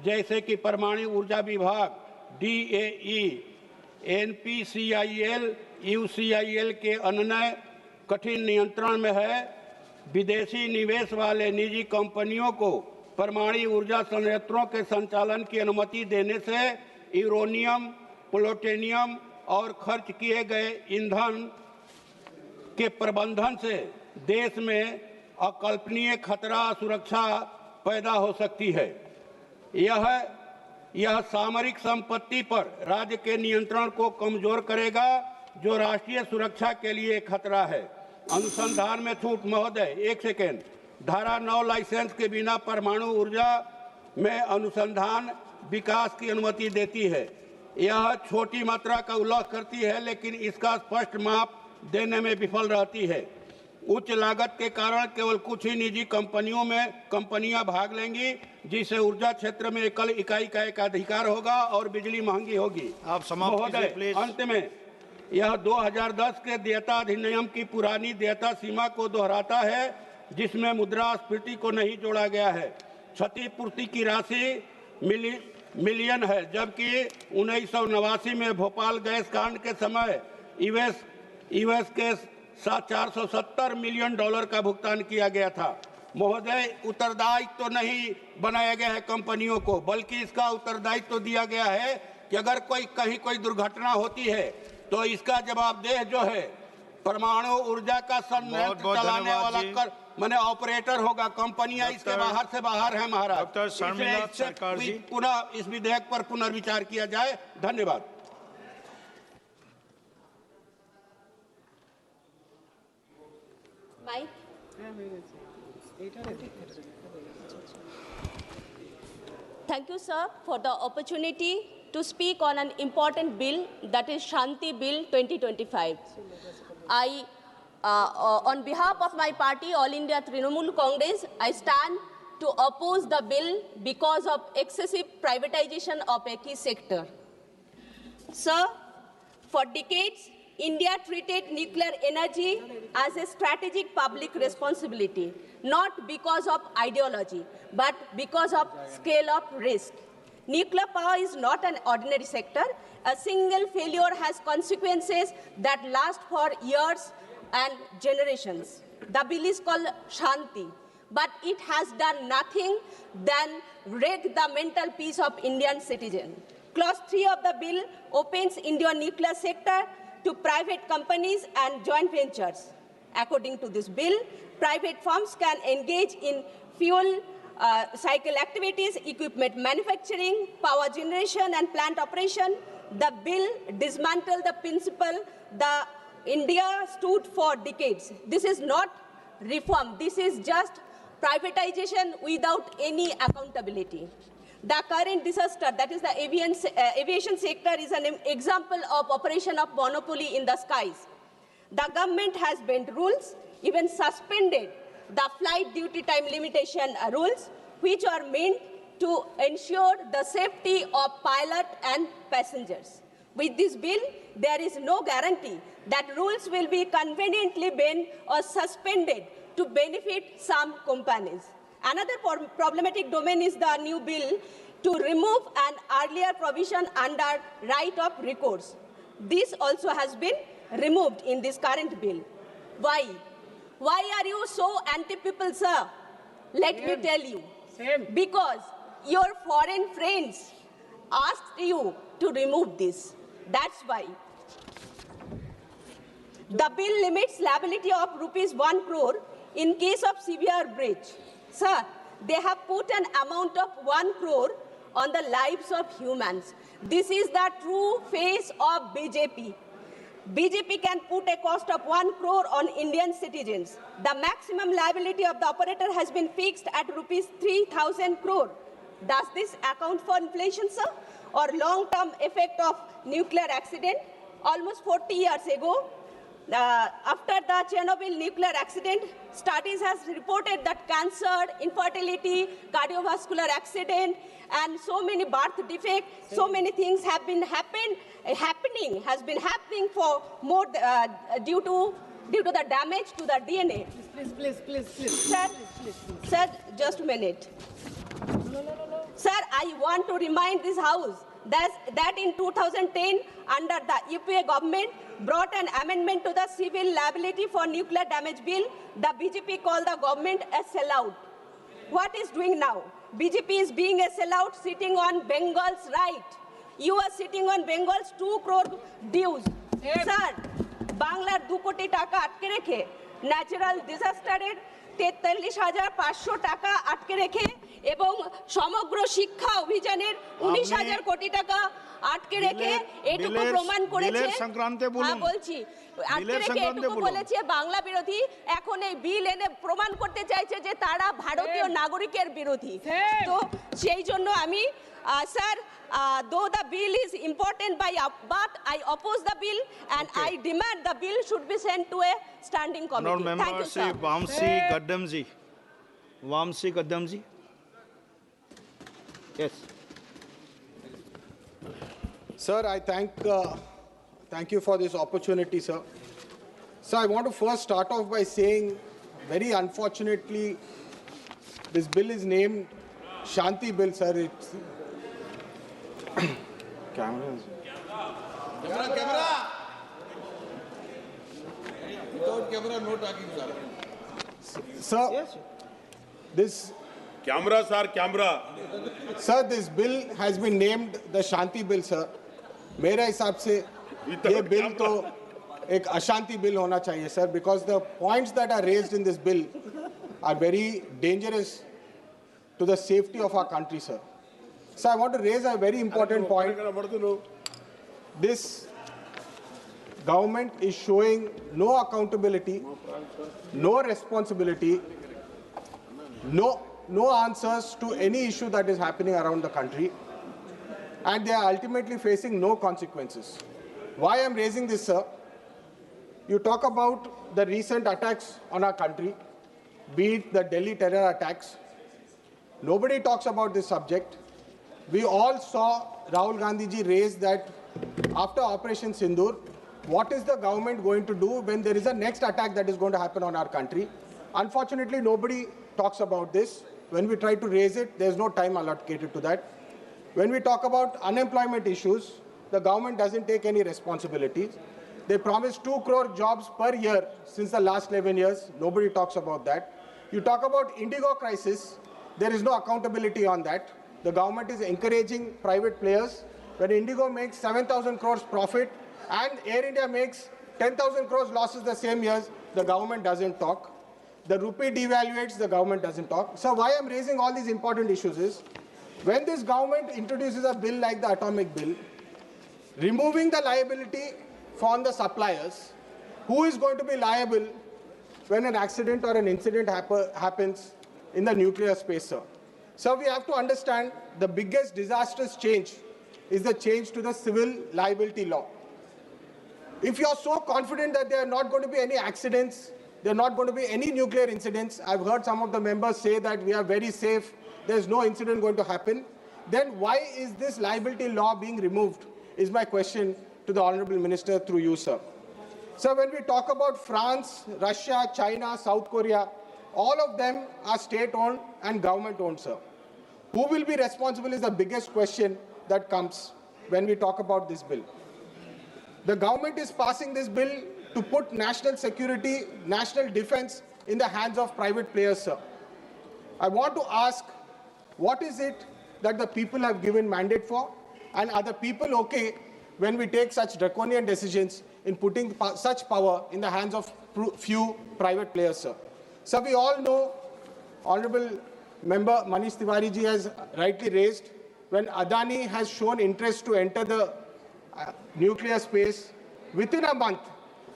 जैसे कि परमाणु ऊर्जा विभाग, DAE, NPCIL, UCIL के अन्य कठिन नियंत्रण में है। विदेशी निवेश वाले निजी कंपनियों को परमाणु ऊर्जा संयंत्रों के संचालन की अनुमति देने से यूरेनियम, प्लूटोनियम और खर्च किए गए ईंधन के प्रबंधन से देश में अकल्पनीय खतरा सुरक्षा पैदा हो सकती है। यह सामरिक संपत्ति पर राज्य के नियंत्रण को कमजोर करेगा, जो राष्ट्रीय सुरक्षा के लिए खतरा है। अनुसंधान में छूट। महोदय, 1 सेकेंड। धारा 9 लाइसेंस के बिना परमाणु ऊर्जा में अनुसंधान विकास की अनुमति देती है। यह छोटी मात्रा का उल्लेख करती है, लेकिन इसका स्पष्ट माप देने में विफल रहती है। उच्च लागत के कारण केवल कुछ ही निजी कंपनियां भाग लेंगी, जिससे ऊर्जा क्षेत्र में एकल इकाई का एकाधिकार होगा और बिजली महंगी होगी। आप समाप्त कीजिए प्लीज। अंत में यह 2010 के देयता अधिनियम की पुरानी देयता सीमा को दोहराता है, जिसमें मुद्रास्फीति को नहीं जोड़ा गया है। क्षतिपूर्ति की राशि मिलियन है, जबकि 1989 में भोपाल गैस कांड के समय यूएस के साथ $470 मिलियन का भुगतान किया गया था। महोदय, उत्तरदायित्व तो नहीं बनाया गया है कंपनियों को, बल्कि इसका उत्तरदायित्व तो दिया गया है कि अगर कहीं कोई दुर्घटना होती है तो इसका जवाबदेह जो है परमाणु ऊर्जा का संयंत्र चलाने वाला मैंने ऑपरेटर होगा। कंपनियां इसके बाहर से बाहर है महाराज। पुनः इस विधेयक पर पुनर्विचार किया जाए। धन्यवाद। Thank you, sir, for the opportunity to speak on an important bill, that is Shanti Bill 2025. On behalf of my party, All India Trinamool Congress, I stand to oppose the bill because of excessive privatization of a key sector. Sir, for decades, India treated nuclear energy as a strategic public responsibility, not because of ideology, but because of scale of risk. Nuclear power is not an ordinary sector. A single failure has consequences that last for years and generations. The bill is called Shanti, but it has done nothing than wreck the mental peace of Indian citizens. Clause 3 of the bill opens Indian nuclear sector to private companies and joint ventures. According to this bill, private firms can engage in fuel cycle activities, equipment manufacturing, power generation and plant operation. The bill dismantled the principle that India stood for decades. This is not reform. This is just privatization without any accountability. The current disaster, that is the aviation sector, is an example of operation of monopoly in the skies. The government has bent rules, even suspended the flight duty time limitation rules, which are meant to ensure the safety of pilot and passengers. With this bill, there is no guarantee that rules will be conveniently bent or suspended to benefit some companies. Another problematic domain is the new bill to remove an earlier provision under right of recourse. This also has been removed in this current bill. Why? Why are you so anti-people, sir? Let me tell you. Because your foreign friends asked you to remove this. That's why. The bill limits liability of ₹1 crore in case of severe breach. Sir, they have put an amount of 1 crore on the lives of humans. This is the true face of BJP. BJP can put a cost of 1 crore on Indian citizens. The maximum liability of the operator has been fixed at ₹3,000 crore. Does this account for inflation, sir? Or long-term effect of nuclear accident? Almost 40 years ago, after the Chernobyl nuclear accident, studies has reported that cancer, infertility, cardiovascular accident, and so many birth defects, so many things have been happening for more due to the damage to the DNA. Please. Sir, just a minute. Sir, I want to remind this House that in 2010, under the UPA government, brought an amendment to the Civil Liability for Nuclear Damage Bill. The BJP called the government a sellout. What is doing now? BJP is being a sellout, sitting on Bengal's right. You are sitting on Bengal's 2 crore dues. Sir, Banglar 2 কোটি টাকা আটকে রেখে natural ডিজাস্টারের 43,500 টাকা আটকে রেখে এবং সমগ্র শিক্ষা অভিযানের 19,000 কোটি টাকা আটকে রেখে এটুকু প্রমাণ করেছে বলছি আটকে রেখে এটুকু বলেছে বাংলা বিরোধী এখন এই বিল এনে প্রমাণ করতে চাইছে যে তারা ভারতীয় নাগরিকের বিরোধী তো সেই জন্য আমি sir though the bill is important but I oppose the bill and I demand the bill should be sent to a standing committee. Thank you, sir. Vamsi Gaddamji. Yes. Sir, I thank you for this opportunity, sir. So I want to first start off by saying, very unfortunately, this bill is named Shanti Bill, sir. It's camera. Without camera, no talking, sir. Sir, Yes. this Camera, sir, camera. Sir, this bill has been named the Shanti Bill, sir. मेरे हिसाब से ये bill तो एक अशांति bill होना चाहिए, sir, because the points that are raised in this bill are very dangerous to the safety of our country, sir. So I want to raise a very important point. This government is showing no accountability, no responsibility, no answers to any issue that is happening around the country, and they are ultimately facing no consequences. Why I am raising this, sir? You talk about the recent attacks on our country, be it the Delhi terror attacks. Nobody talks about this subject. We all saw Rahul Gandhi ji raise that after Operation Sindoor, what is the government going to do when there is a next attack that is going to happen on our country? Unfortunately, nobody talks about this. When we try to raise it, there's no time allocated to that. When we talk about unemployment issues, the government doesn't take any responsibilities. They promised 2 crore jobs per year since the last 11 years. Nobody talks about that. You talk about Indigo crisis, there is no accountability on that. The government is encouraging private players. When Indigo makes 7,000 crores profit and Air India makes 10,000 crores losses the same years, the government doesn't talk. The rupee devaluates, the government doesn't talk. So why I'm raising all these important issues is, when this government introduces a bill like the atomic bill, removing the liability from the suppliers, who is going to be liable when an accident or an incident happens in the nuclear space, sir? So we have to understand the biggest disastrous change is the change to the civil liability law. If you are so confident that there are not going to be any accidents, there are not going to be any nuclear incidents, I've heard some of the members say that we are very safe, there's no incident going to happen, then why is this liability law being removed, is my question to the Honorable Minister through you, sir. So when we talk about France, Russia, China, South Korea, all of them are state-owned and government-owned, sir. Who will be responsible is the biggest question that comes when we talk about this bill. The government is passing this bill to put national security, national defense in the hands of private players, sir. I want to ask, what is it that the people have given mandate for? And are the people okay when we take such draconian decisions in putting such power in the hands of few private players, sir? So we all know, Honorable Member Manish Tiwari ji has rightly raised, when Adani has shown interest to enter the nuclear space, within a month,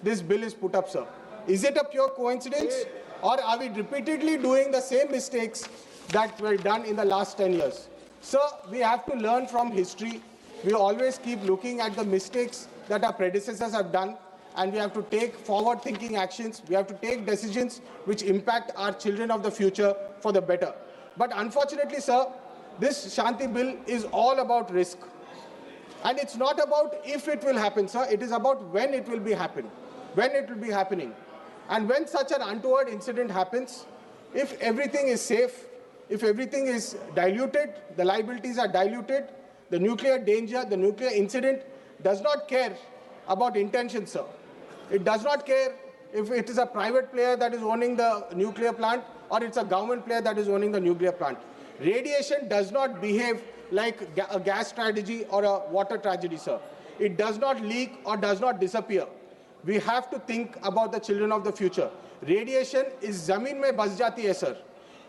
this bill is put up, sir. Is it a pure coincidence? Or are we repeatedly doing the same mistakes that were done in the last 10 years? Sir, we have to learn from history. We always keep looking at the mistakes that our predecessors have done, and we have to take forward-thinking actions. We have to take decisions which impact our children of the future for the better. But unfortunately, sir, this Shanti bill is all about risk. And it's not about if it will happen, sir. It is about when it will be happening. And when such an untoward incident happens, if everything is safe, if everything is diluted, the liabilities are diluted, the nuclear danger, the nuclear incident does not care about intention, sir. It does not care if it is a private player that is owning the nuclear plant or it's a government player that is owning the nuclear plant. Radiation does not behave like a gas tragedy or a water tragedy, sir. It does not leak or does not disappear. We have to think about the children of the future. Radiation is zameen mein bas jati hai, sir.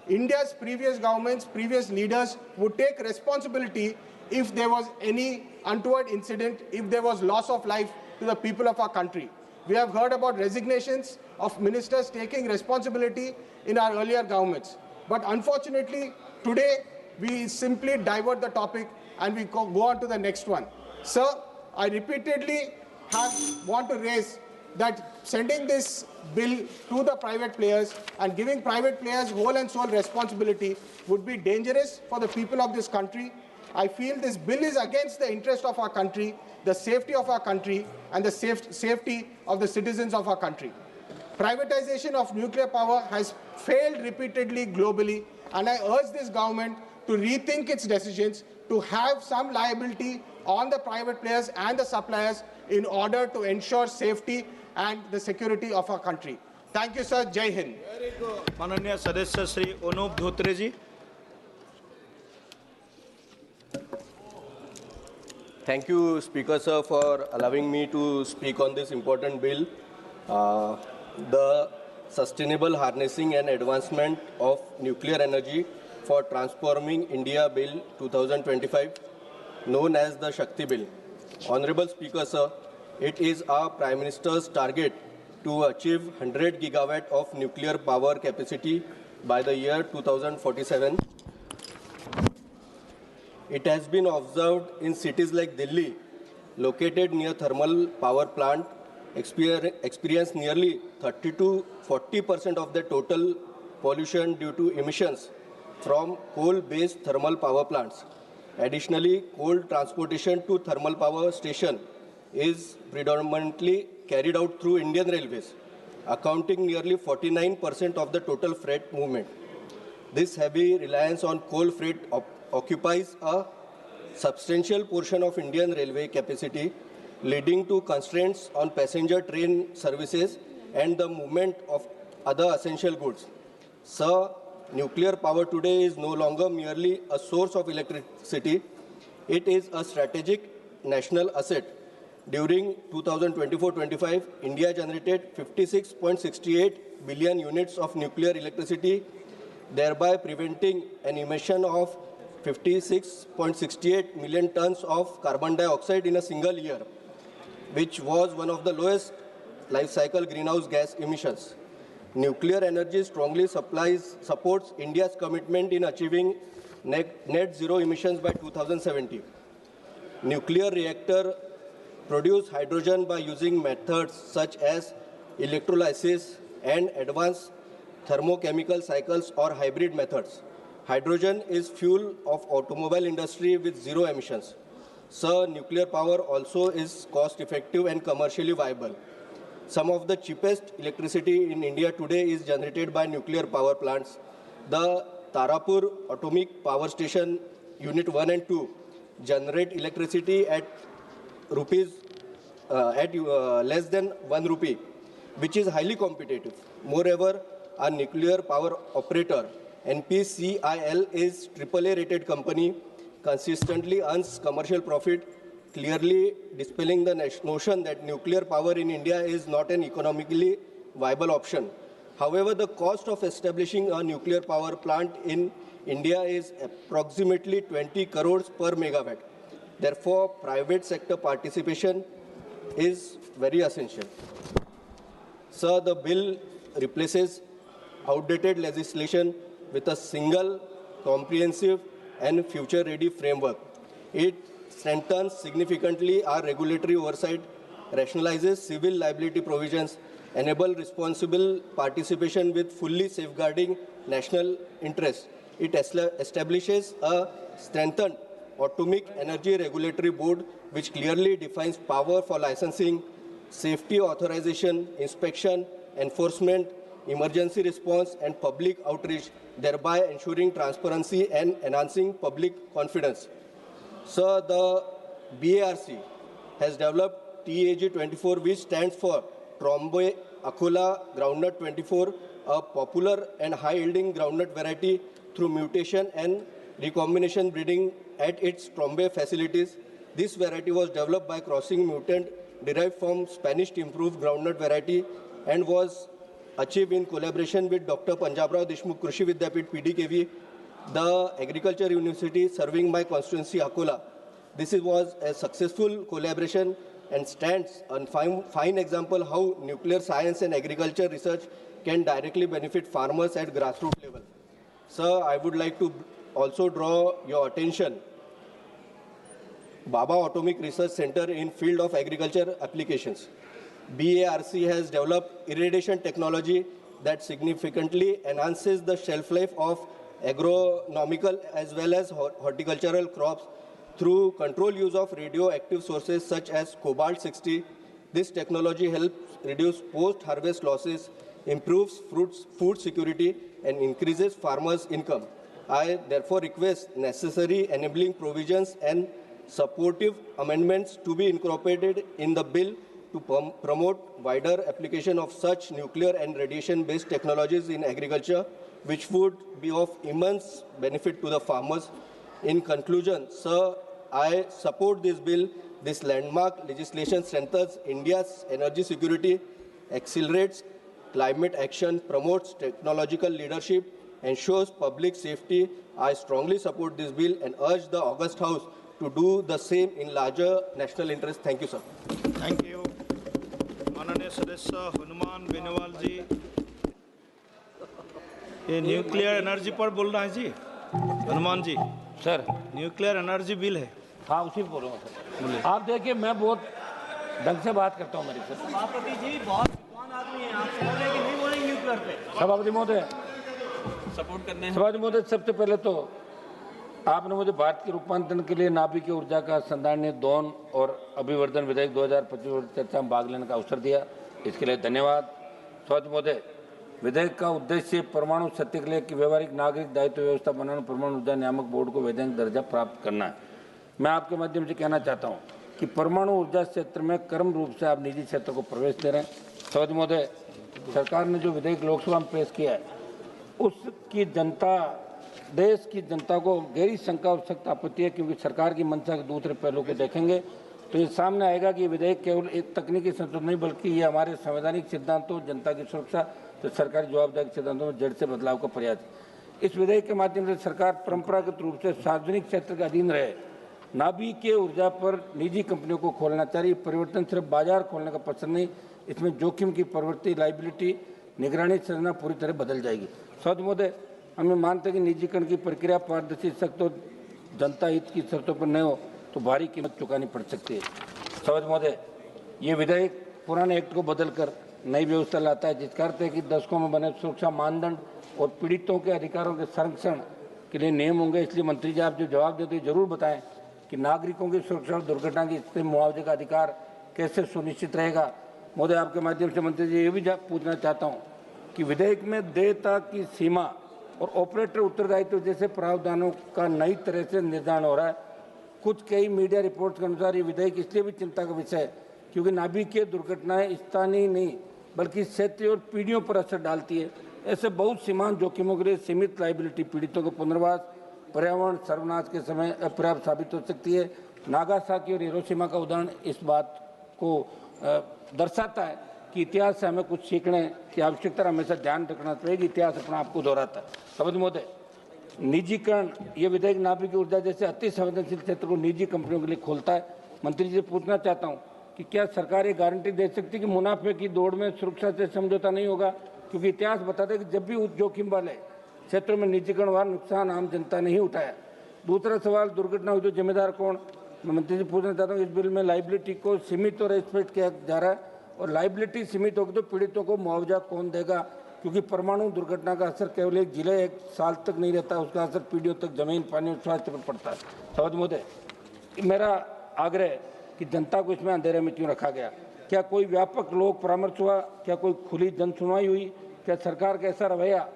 India's previous governments, previous leaders would take responsibility if there was any untoward incident, if there was loss of life to the people of our country. We have heard about resignations of ministers taking responsibility in our earlier governments. But unfortunately, today, we simply divert the topic and we go on to the next one. Sir, I repeatedly want to raise that sending this bill to the private players and giving private players whole and sole responsibility would be dangerous for the people of this country. I feel this bill is against the interest of our country, the safety of our country, and the safety of the citizens of our country. Privatization of nuclear power has failed repeatedly globally, and I urge this government to rethink its decisions, to have some liability on the private players and the suppliers in order to ensure safety and the security of our country. Thank you, sir. Jai Hind. माननीय सदस्य श्री अनुप धोत्रे जी. Thank you, Speaker Sir, for allowing me to speak on this important bill. The Sustainable Harnessing and Advancement of Nuclear Energy for Transforming India Bill 2025, known as the Shakti Bill. Honorable Speaker Sir, it is our Prime Minister's target to achieve 100 gigawatt of nuclear power capacity by the year 2047. It has been observed in cities like Delhi, located near thermal power plant, experience nearly 30 to 40% of the total pollution due to emissions from coal-based thermal power plants. Additionally, coal transportation to thermal power station is predominantly carried out through Indian Railways, accounting nearly 49% of the total freight movement. This heavy reliance on coal freight occupies a substantial portion of Indian railway capacity, leading to constraints on passenger train services and the movement of other essential goods. Sir, nuclear power today is no longer merely a source of electricity. It is a strategic national asset. During 2024-25, India generated 56.68 billion units of nuclear electricity, thereby preventing an emission of 56.68 million tons of carbon dioxide in a single year, which was one of the lowest life cycle greenhouse gas emissions. Nuclear energy strongly supports India's commitment in achieving net zero emissions by 2070. Nuclear reactor produce hydrogen by using methods such as electrolysis and advanced thermochemical cycles or hybrid methods. Hydrogen is fuel of automobile industry with zero emissions. Sir, nuclear power also is cost-effective and commercially viable. Some of the cheapest electricity in India today is generated by nuclear power plants. The Tarapur Atomic Power Station Unit 1 and 2 generate electricity at less than 1 rupee, which is highly competitive. Moreover, our nuclear power operator, NPCIL, is AAA rated company, consistently earns commercial profit, clearly dispelling the notion that nuclear power in India is not an economically viable option. However, the cost of establishing a nuclear power plant in India is approximately 20 crores per megawatt. Therefore, private sector participation is very essential. Sir, the bill replaces outdated legislation with a single, comprehensive and future-ready framework. It strengthens significantly our regulatory oversight, rationalizes civil liability provisions, enable responsible participation with fully safeguarding national interests. It establishes a strengthened Atomic Energy Regulatory Board, which clearly defines power for licensing, safety authorization, inspection, enforcement, emergency response, and public outreach, thereby ensuring transparency and enhancing public confidence. Sir, the BARC has developed TAG24, which stands for Trombe Akola Groundnut 24, a popular and high-yielding groundnut variety through mutation and recombination breeding at its Trombe facilities. This variety was developed by crossing mutant derived from Spanish improved groundnut variety and was achieved in collaboration with Dr. Panjabrao Deshmukh Krishi Vidyapith PDKV, the Agriculture University serving my constituency Akola. This was a successful collaboration and stands a fine example how nuclear science and agriculture research can directly benefit farmers at grassroots level. Sir, I would like to also draw your attention. Baba Atomic Research Center in field of agriculture applications. BARC has developed irradiation technology that significantly enhances the shelf life of agronomical as well as horticultural crops through controlled use of radioactive sources such as cobalt-60. This technology helps reduce post-harvest losses, improves food security, and increases farmers' income. I therefore request necessary enabling provisions and supportive amendments to be incorporated in the bill to promote wider application of such nuclear and radiation-based technologies in agriculture, which would be of immense benefit to the farmers. In conclusion, sir, I support this bill. This landmark legislation strengthens India's energy security, accelerates climate action, promotes technological leadership, ensures public safety. I strongly support this bill and urge the August House to do the same in larger national interest. Thank you, sir. Thank you. माननीय सदस्य हनुमान बेनीवाल जी, ये nuclear energy पर बोल रहे हैं जी। Hanuman ji, sir nuclear energy bill है। हाँ, उसी पर बोल रहा हूँ सर। आप देखिए, मैं बहुत ढंग से बात करता हूँ मेरे से। सभापति जी बहुत विद्वान आदमी हैं, आप बोल रहे हैं कि नहीं बोलेंगे न्यूक्लियर पे। सभापति महोदय, सपोर्ट करने हैं। सभापति महोदय, सबसे पहले तो आपने मुझे भारत के रूपांतरण के लिए नाभिकीय ऊर्जा का संधारणीय दोहन और अभिवर्धन विधेयक 2025 चर्चा में भाग लेने का अवसर दिया, इसके लिए धन्यवाद। सभापति महोदय, विधेयक का उद्देश्य परमाणु सत्य के लिए की व्यवहारिक नागरिक दायित्व व्यवस्था बनाना, परमाणु ऊर्जा नियामक बोर्ड को वैधानिक दर्जा प्राप्त करना है। मैं आपके माध्यम से कहना चाहता हूँ कि परमाणु ऊर्जा क्षेत्र में क्रम रूप से आप निजी क्षेत्र को प्रवेश दे रहे हैं। सभापति महोदय, सरकार ने जो विधेयक लोकसभा में पेश किया है, उसकी जनता, देश की जनता को गहरी शंका और सख्त आपत्ति है, क्योंकि सरकार की मंशा के दूसरे पहलू को देखेंगे तो ये सामने आएगा कि विधेयक केवल एक तकनीकी संशोधन नहीं, बल्कि ये हमारे संवैधानिक सिद्धांतों, जनता की सुरक्षा, तो सरकारी जवाबदेही के सिद्धांतों में जड़ से बदलाव का प्रयास है। इस विधेयक के माध्यम से सरकार परंपरागत रूप से सार्वजनिक क्षेत्र के अधीन रहे नाभिकीय ऊर्जा पर निजी कंपनियों को खोलना चाह रही। परिवर्तन सिर्फ बाजार खोलने का पसंद नहीं, इसमें जोखिम की प्रवृत्ति, लाइबिलिटी, निगरानी संरचना पूरी तरह बदल जाएगी। सभापति महोदय, हमें मानते हैं कि निजीकरण की प्रक्रिया पारदर्शी, सख्त और जनता हित की शर्तों पर न हो तो भारी कीमत चुकानी पड़ सकती है। सभापति महोदय, ये विधेयक पुराने एक्ट को बदलकर नई व्यवस्था लाता है, जिसका अर्थ है कि दशकों में बने सुरक्षा मानदंड और पीड़ितों के अधिकारों के संरक्षण के लिए नियम होंगे। इसलिए मंत्री जी, आप जो जवाब देते हैं जरूर बताएं कि नागरिकों की सुरक्षा और दुर्घटना की स्थिति में मुआवजे का अधिकार कैसे सुनिश्चित रहेगा। महोदय, आपके माध्यम से मंत्री जी ये भी पूछना चाहता हूँ कि विधेयक में देयता की सीमा और ऑपरेटर उत्तरदायित्व जैसे प्रावधानों का नई तरह से निर्धारण हो रहा है। कुछ कई मीडिया रिपोर्ट्स के अनुसार ये विधेयक इसलिए भी चिंता का विषय है क्योंकि नाभिकीय दुर्घटनाएं स्थानीय नहीं बल्कि क्षेत्रीय और पीढ़ियों पर असर डालती है। ऐसे बहुत सीमांत जोखिमों के लिए सीमित लाइबिलिटी पीड़ितों को पुनर्वास पर्यावरण सर्वनाश के समय अपर्याप्त साबित हो सकती है। नागासाकी और हिरोशिमा का उदाहरण इस बात को दर्शाता है कि इतिहास से हमें कुछ सीखने की आवश्यकता हमेशा ध्यान रखना पड़ेगी। इतिहास अपने आप को दोहराता है। सभापति महोदय, निजीकरण ये विधेयक नाभिकीय ऊर्जा जैसे अति संवेदनशील क्षेत्र को निजी कंपनियों के लिए खोलता है। मंत्री जी से पूछना चाहता हूँ कि क्या सरकार ये गारंटी दे सकती है कि मुनाफे की दौड़ में सुरक्षा से समझौता नहीं होगा, क्योंकि इतिहास बताता है कि जब भी उस जोखिम वाले क्षेत्रों में निजीकरण हुआ नुकसान आम जनता ने ही उठाया। दूसरा सवाल, दुर्घटना हुई तो जिम्मेदार कौन? मैं मंत्री जी पूछना चाहता हूँ, इस बिल में लाइबिलिटी को सीमित और स्पष्ट किया जा रहा है और लाइबिलिटी सीमित होगी तो पीड़ितों को मुआवजा कौन देगा, क्योंकि परमाणु दुर्घटना का असर केवल एक जिले एक साल तक नहीं रहता, उसका असर पीढ़ियों तक जमीन पानी और स्वास्थ्य पर पड़ता है। सभापति महोदय, मेरा आग्रह है कि जनता को इसमें अंधेरे में क्यों रखा गया? क्या कोई व्यापक लोक परामर्श हुआ? क्या कोई खुली जन सुनवाई हुई? क्या सरकार का ऐसा रवैया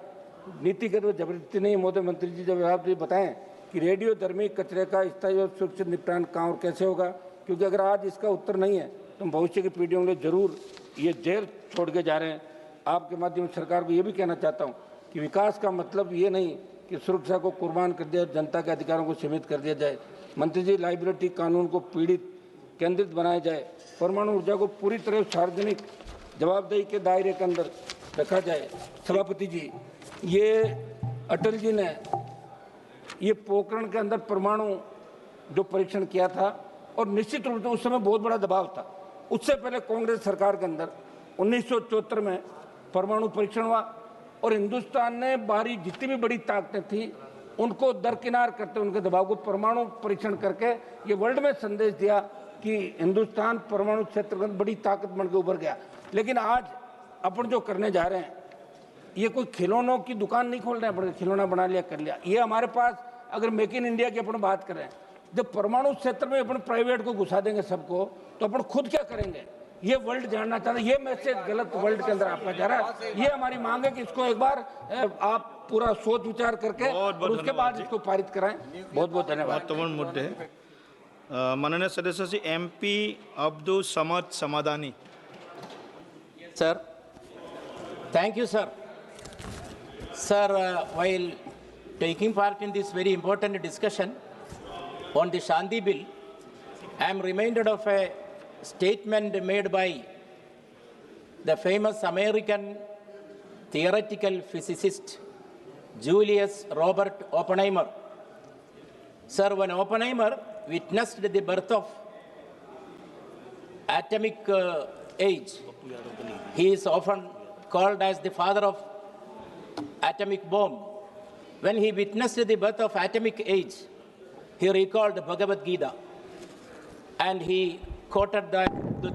नीतिगत व जबरदस्ती नहीं? महोदय मंत्री जी, जब आप ये बताएं कि रेडियो धर्मी कचरे का स्थायी और सुरक्षित निपटान कहाँ और कैसे होगा, क्योंकि अगर आज इसका उत्तर नहीं है तो हम भविष्य की पीढ़ियों के लिए जरूर ये जेल छोड़ के जा रहे हैं। आपके माध्यम से सरकार को ये भी कहना चाहता हूँ कि विकास का मतलब ये नहीं कि सुरक्षा को कुर्बान कर दिया, जनता के अधिकारों को सीमित कर दिया जाए। मंत्री जी, लाइबिलिटी कानून को पीड़ित केंद्रित बनाया जाए, परमाणु ऊर्जा को पूरी तरह सार्वजनिक जवाबदेही के दायरे के अंदर रखा जाए। सभापति जी, ये अटल जी ने ये पोखरण के अंदर परमाणु जो परीक्षण किया था और निश्चित रूप से उस समय बहुत बड़ा दबाव था। उससे पहले कांग्रेस सरकार के अंदर 1974 में परमाणु परीक्षण हुआ और हिंदुस्तान ने बाहरी जितनी भी बड़ी ताकतें थी उनको दरकिनार करते उनके दबाव को परमाणु परीक्षण करके ये वर्ल्ड में संदेश दिया कि हिंदुस्तान परमाणु क्षेत्र में बड़ी ताकत बन के उभर गया। लेकिन आज अपन जो करने जा रहे हैं ये कोई खिलौनों की दुकान नहीं खोल रहे हैं, खिलौना बना लिया कर लिया। ये हमारे पास अगर मेक इन इंडिया की अपन बात करें, जब परमाणु क्षेत्र में अपन प्राइवेट को घुसा देंगे सबको, तो अपन खुद क्या करेंगे? ये वर्ल्ड जानना चाहता है। ये मैसेज गलत वर्ल्ड के अंदर आपका जा रहा है। ये हमारी मांग है कि इसको एक बार आप पूरा सोच विचार करके और उसके बाद इसको पारित कराएं। बहुत बहुत धन्यवाद। महत्वपूर्ण मुद्दे माननीय सदस्य Shri MP Abdul Samad समादानी। Sir, thank you, sir. Sir, while taking part in this very important discussion on the Shanti Bill, I am reminded of a statement made by the famous American theoretical physicist Julius Robert Oppenheimer. Sir, when Oppenheimer witnessed the birth of atomic age, he is often called as the father of atomic bomb. When he witnessed the birth of atomic age, he recalled Bhagavad Gita and he quoted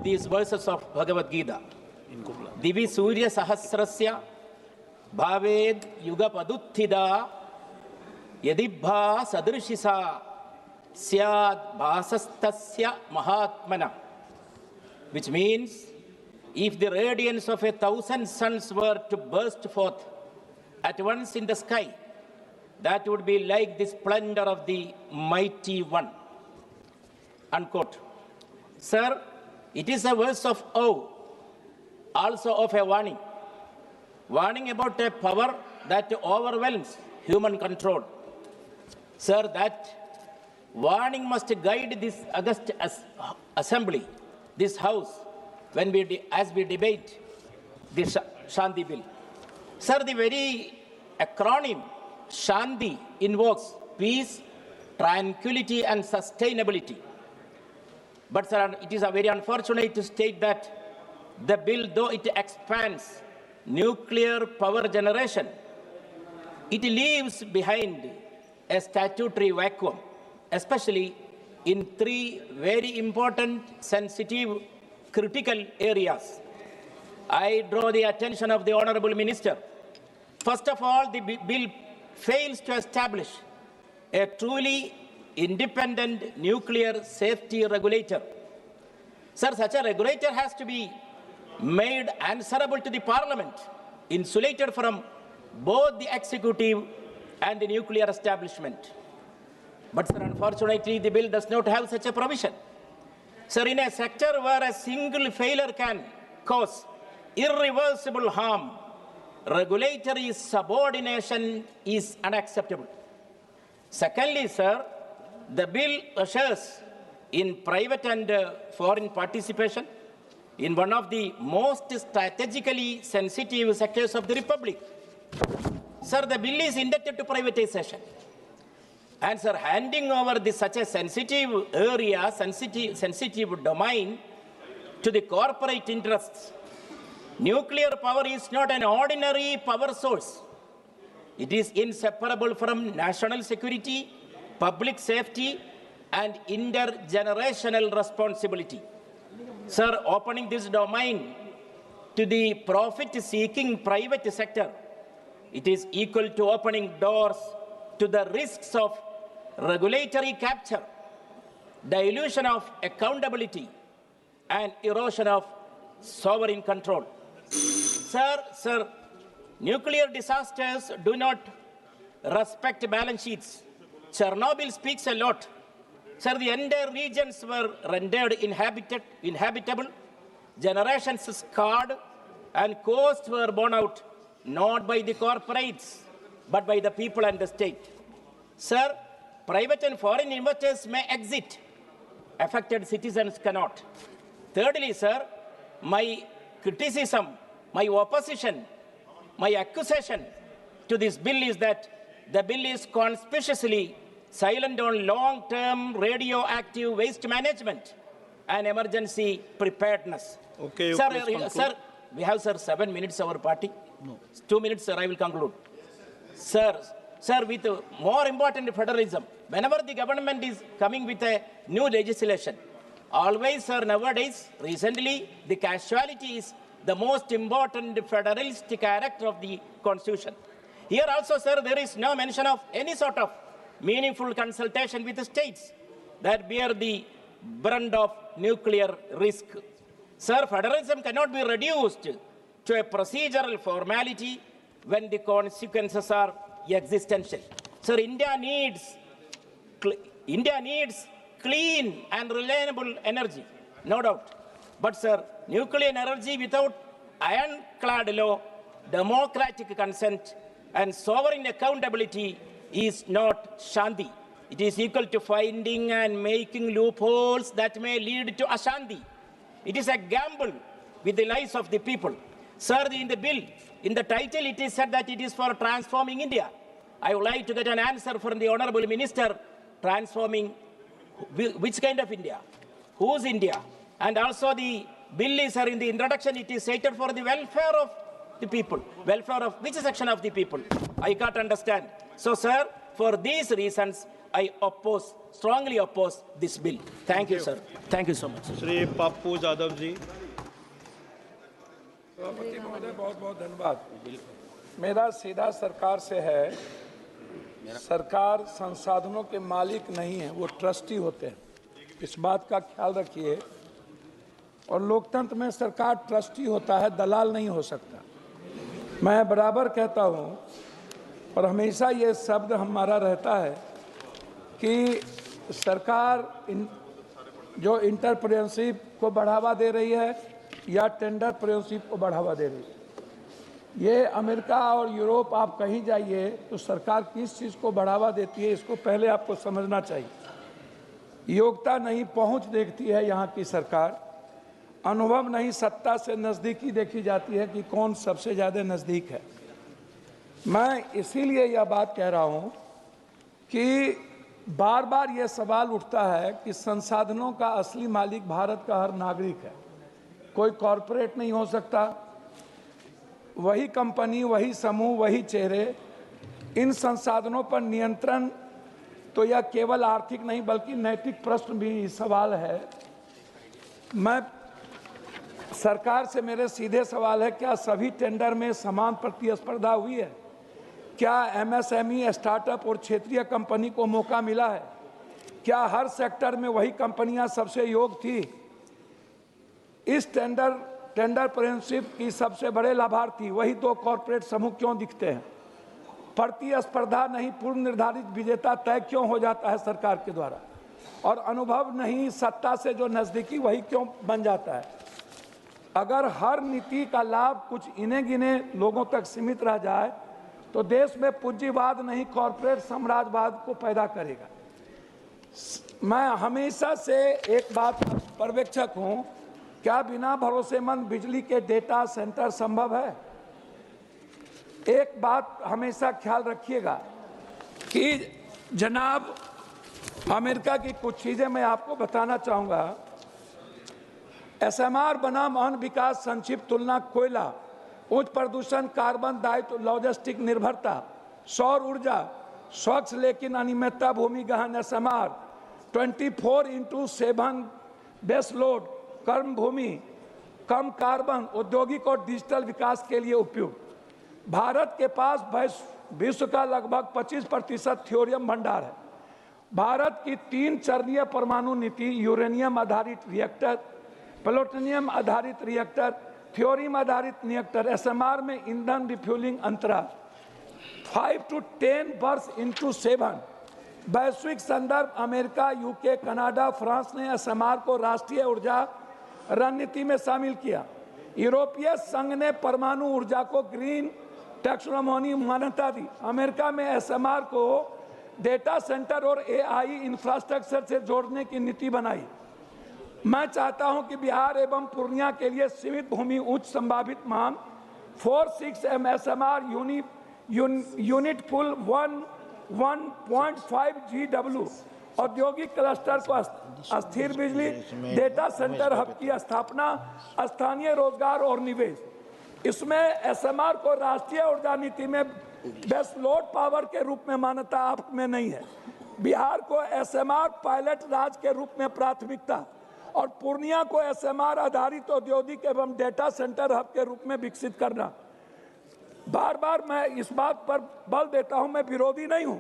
these verses of Bhagavad Gita. Divi Surya Sahasrasya Bhaved Yuga Paduttida Yadibha Sadrishisa Syad Bhasastasya Mahatmana, which means if the radiance of 1,000 suns were to burst forth at once in the sky, that would be like the splendor of the mighty one. Unquote. Sir, it is a verse of awe, also of a warning. Warning about a power that overwhelms human control. Sir, that warning must guide this august assembly, this house, when as we debate this Shanti Bill. Sir, the very acronym Shanti invokes peace, tranquility and sustainability. But sir, it is very unfortunate to state that the bill, though it expands nuclear power generation, it leaves behind a statutory vacuum, especially in three very important, sensitive, critical areas. I draw the attention of the Honorable Minister. First of all, the bill fails to establish a truly independent nuclear safety regulator. Sir, such a regulator has to be made answerable to the Parliament, insulated from both the executive and the nuclear establishment. But sir, unfortunately, the bill does not have such a provision. Sir, in a sector where a single failure can cause irreversible harm, regulatory subordination is unacceptable. Secondly, sir, the bill ushers in private and foreign participation in one of the most strategically sensitive sectors of the Republic. Sir, the bill is indebted to privatization. And sir, handing over such a sensitive area, sensitive domain to the corporate interests. Nuclear power is not an ordinary power source. It is inseparable from national security, public safety, and intergenerational responsibility. Sir, opening this domain to the profit-seeking private sector, it is equal to opening doors to the risks of regulatory capture, dilution of accountability, and erosion of sovereign control. Sir, nuclear disasters do not respect balance sheets. Chernobyl speaks a lot. Sir, the entire regions were rendered inhabitable, generations scarred, and costs were borne out not by the corporates, but by the people and the state. Sir, private and foreign investors may exit. Affected citizens cannot. Thirdly, sir, my criticism, my opposition, my accusation to this bill is that the bill is conspicuously silent on long-term radioactive waste management and emergency preparedness. Okay, sir, we have, sir, 7 minutes, our party. No. 2 minutes, sir, I will conclude. Sir, with more important federalism, whenever the government is coming with a new legislation, always, sir, nowadays, recently, the casualty is the most important federalistic character of the Constitution. Here also, sir, there is no mention of any sort of meaningful consultation with the states that bear the brunt of nuclear risk. Sir, federalism cannot be reduced to a procedural formality when the consequences are existential. Sir, India needs clean and reliable energy, no doubt. But, sir, nuclear energy without ironclad law, democratic consent, and sovereign accountability is not Shanti. It is equal to finding and making loopholes that may lead to Ashanti. It is a gamble with the lives of the people. Sir, in the bill, in the title, it is said that it is for transforming India. I would like to get an answer from the Honorable Minister, transforming which kind of India? Whose India? And also the bill is, sir, in the introduction, it is stated for the welfare of the people. Welfare of which section of the people? I can't understand. So, sir, for these reasons, I strongly oppose this bill. Thank you, sir. Thank you so much. Shri Pappu Yadav ji. सभापति महोदय, बहुत बहुत धन्यवाद। मेरा सीधा सरकार से है। सरकार संसाधनों के मालिक नहीं है, वो ट्रस्टी होते हैं। इस बात का ख्याल रखिए। और लोकतंत्र में सरकार ट्रस्टी होता है, दलाल नहीं हो सकता। मैं बराबर कहता हूँ और हमेशा ये शब्द हमारा रहता है कि सरकार जो इंटरप्रेन्योरशिप को बढ़ावा दे रही है या टेंडरप्रेन्योरशिप को बढ़ावा दे रही है। ये अमेरिका और यूरोप आप कहीं जाइए तो सरकार किस चीज़ को बढ़ावा देती है, इसको पहले आपको समझना चाहिए। योग्यता नहीं, पहुंच देखती है यहाँ की सरकार। अनुभव नहीं, सत्ता से नज़दीकी देखी जाती है कि कौन सबसे ज़्यादा नज़दीक है। मैं इसीलिए यह बात कह रहा हूँ कि बार बार यह सवाल उठता है कि संसाधनों का असली मालिक भारत का हर नागरिक है, कोई कॉरपोरेट नहीं हो सकता। वही कंपनी, वही समूह, वही चेहरे। इन संसाधनों पर नियंत्रण तो यह केवल आर्थिक नहीं बल्कि नैतिक प्रश्न भी सवाल है। मैं सरकार से मेरे सीधे सवाल है, क्या सभी टेंडर में समान प्रतिस्पर्धा हुई है? क्या एमएसएमई, स्टार्टअप और क्षेत्रीय कंपनी को मौका मिला है? क्या हर सेक्टर में वही कंपनियां सबसे योग्य थी? इस टेंडरप्रेन्योरशिप की सबसे बड़े लाभार्थी वही दो कॉरपोरेट समूह क्यों दिखते हैं? प्रतिस्पर्धा नहीं, पूर्व निर्धारित विजेता तय क्यों हो जाता है सरकार के द्वारा, और अनुभव नहीं, सत्ता से जो नजदीकी वही क्यों बन जाता है। अगर हर नीति का लाभ कुछ इने गिने लोगों तक सीमित रह जाए तो देश में पूंजीवाद नहीं, कॉरपोरेट साम्राज्यवाद को पैदा करेगा। मैं हमेशा से एक बात पर्यवेक्षक हूं, क्या बिना भरोसेमंद बिजली के डेटा सेंटर संभव है? एक बात हमेशा ख्याल रखिएगा कि जनाब, अमेरिका की कुछ चीजें मैं आपको बताना चाहूंगा। एसएमआर बनाम अन विकास, संक्षिप्त तुलना, कोयला, उच्च प्रदूषण, कार्बन दायित्व, लॉजिस्टिक निर्भरता, सौर ऊर्जा, स्वच्छ लेकिन अनियमितता, भूमि गहन, एसएमआर, 24/7 बेस लोड, कर्म भूमि, कम कार्बन, औद्योगिक और डिजिटल विकास के लिए उपयुक्त। भारत के पास विश्व का लगभग 25% थ्योरियम भंडार है। भारत की 3 चरणीय परमाणु नीति, यूरेनियम आधारित रिएक्टर, प्लूटोनियम आधारित रिएक्टर, थ्योरियम आधारित रिएक्टर, एसएमआर में ईंधन रिफ्यूलिंग अंतराल 5 to 10 वर्ष into 7। वैश्विक संदर्भ, अमेरिका, यूके, कनाडा, फ्रांस ने एसएमआर को राष्ट्रीय ऊर्जा रणनीति में शामिल किया। यूरोपीय संघ ने परमाणु ऊर्जा को ग्रीन टैक्सोनॉमी मान्यता दी। अमेरिका में एसएमआर को डेटा सेंटर और एआई इंफ्रास्ट्रक्चर से जोड़ने की नीति बनाई। मैं चाहता हूं कि बिहार एवं पूर्णिया के लिए सीमित भूमि उच्च संभावित मांग 4-6 एसएमआर यूनिट फुल 1.5 GW औद्योगिक क्लस्टर को अस्थिर बिजली डेटा सेंटर हब की स्थापना, स्थानीय रोजगार और निवेश। इसमें एसएमआर को राष्ट्रीय ऊर्जा नीति में बेस लोड पावर के रूप में मान्यता आप में नहीं है। बिहार को एसएमआर पायलट राज्य के रूप में प्राथमिकता और पूर्णिया को एसएमआर आधारित औद्योगिक एवं डेटा सेंटर हब के रूप में विकसित करना। बार बार मैं इस बात पर बल देता हूं, मैं विरोधी नहीं हूं,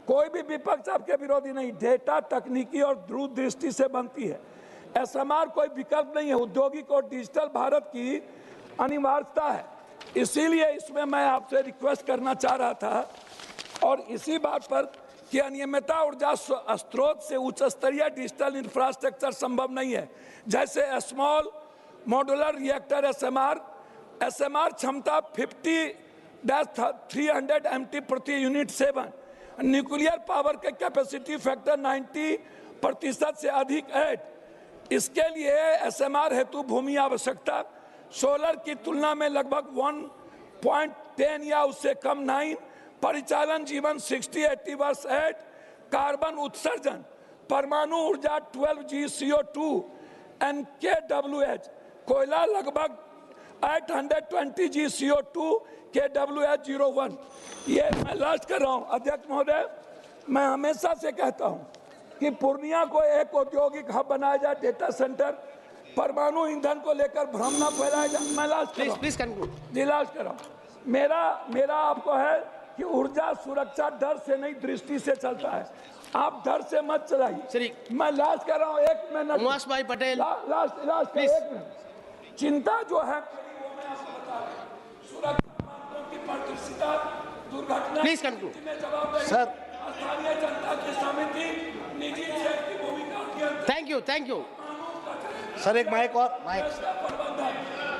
कोई भी विपक्ष आपके विरोधी नहीं। डेटा तकनीकी और दूरदृष्टि से बनती है। एसएमआर कोई विकल्प नहीं है, औद्योगिक और डिजिटल भारत की अनिवार्यता है। इसीलिए इसमें मैं आपसे रिक्वेस्ट करना चाह रहा था, और इसी बात पर कि अनियमितता ऊर्जा स्रोत से उच्च स्तरीय डिजिटल इंफ्रास्ट्रक्चर संभव नहीं है, जैसे स्मॉल मॉड्यूलर रिएक्टर एसएमआर क्षमता 50-300 MT प्रति यूनिट 7, न्यूक्लियर पावर के कैपेसिटी फैक्टर 90% से अधिक 8। इसके लिए एसएमआर हेतु भूमि आवश्यकता सोलर की तुलना में लगभग 1.10 या उससे कम 9, परिचालन जीवन 60-80 वर्ष 8, कार्बन उत्सर्जन परमाणु ऊर्जा 12G CO2 NKWH, कोयला लगभग 820G CO2 KWH 01। ये मैं लास्ट कर रहा हूँ अध्यक्ष महोदय, मैं हमेशा से कहता हूँ कि पूर्णिया को एक औद्योगिक हब बनाया जाए, डेटा सेंटर, परमाणु ईंधन को लेकर भ्रम न फैलाया जाए। मैं लास्ट कर रहा हूँ। मेरा आपको है कि ऊर्जा सुरक्षा डर से नहीं दृष्टि से चलता है। आप डर से मत चलाइए। मैं लास्ट कर रहा हूँ, 1 मिनट। उमास भाई पटेल, लास्ट 1 मिनट। चिंता जो है दुर्घटना सर, स्थानीय जनता की समिति, निजी क्षेत्र की भूमिका। थैंक यू सर, एक माइक और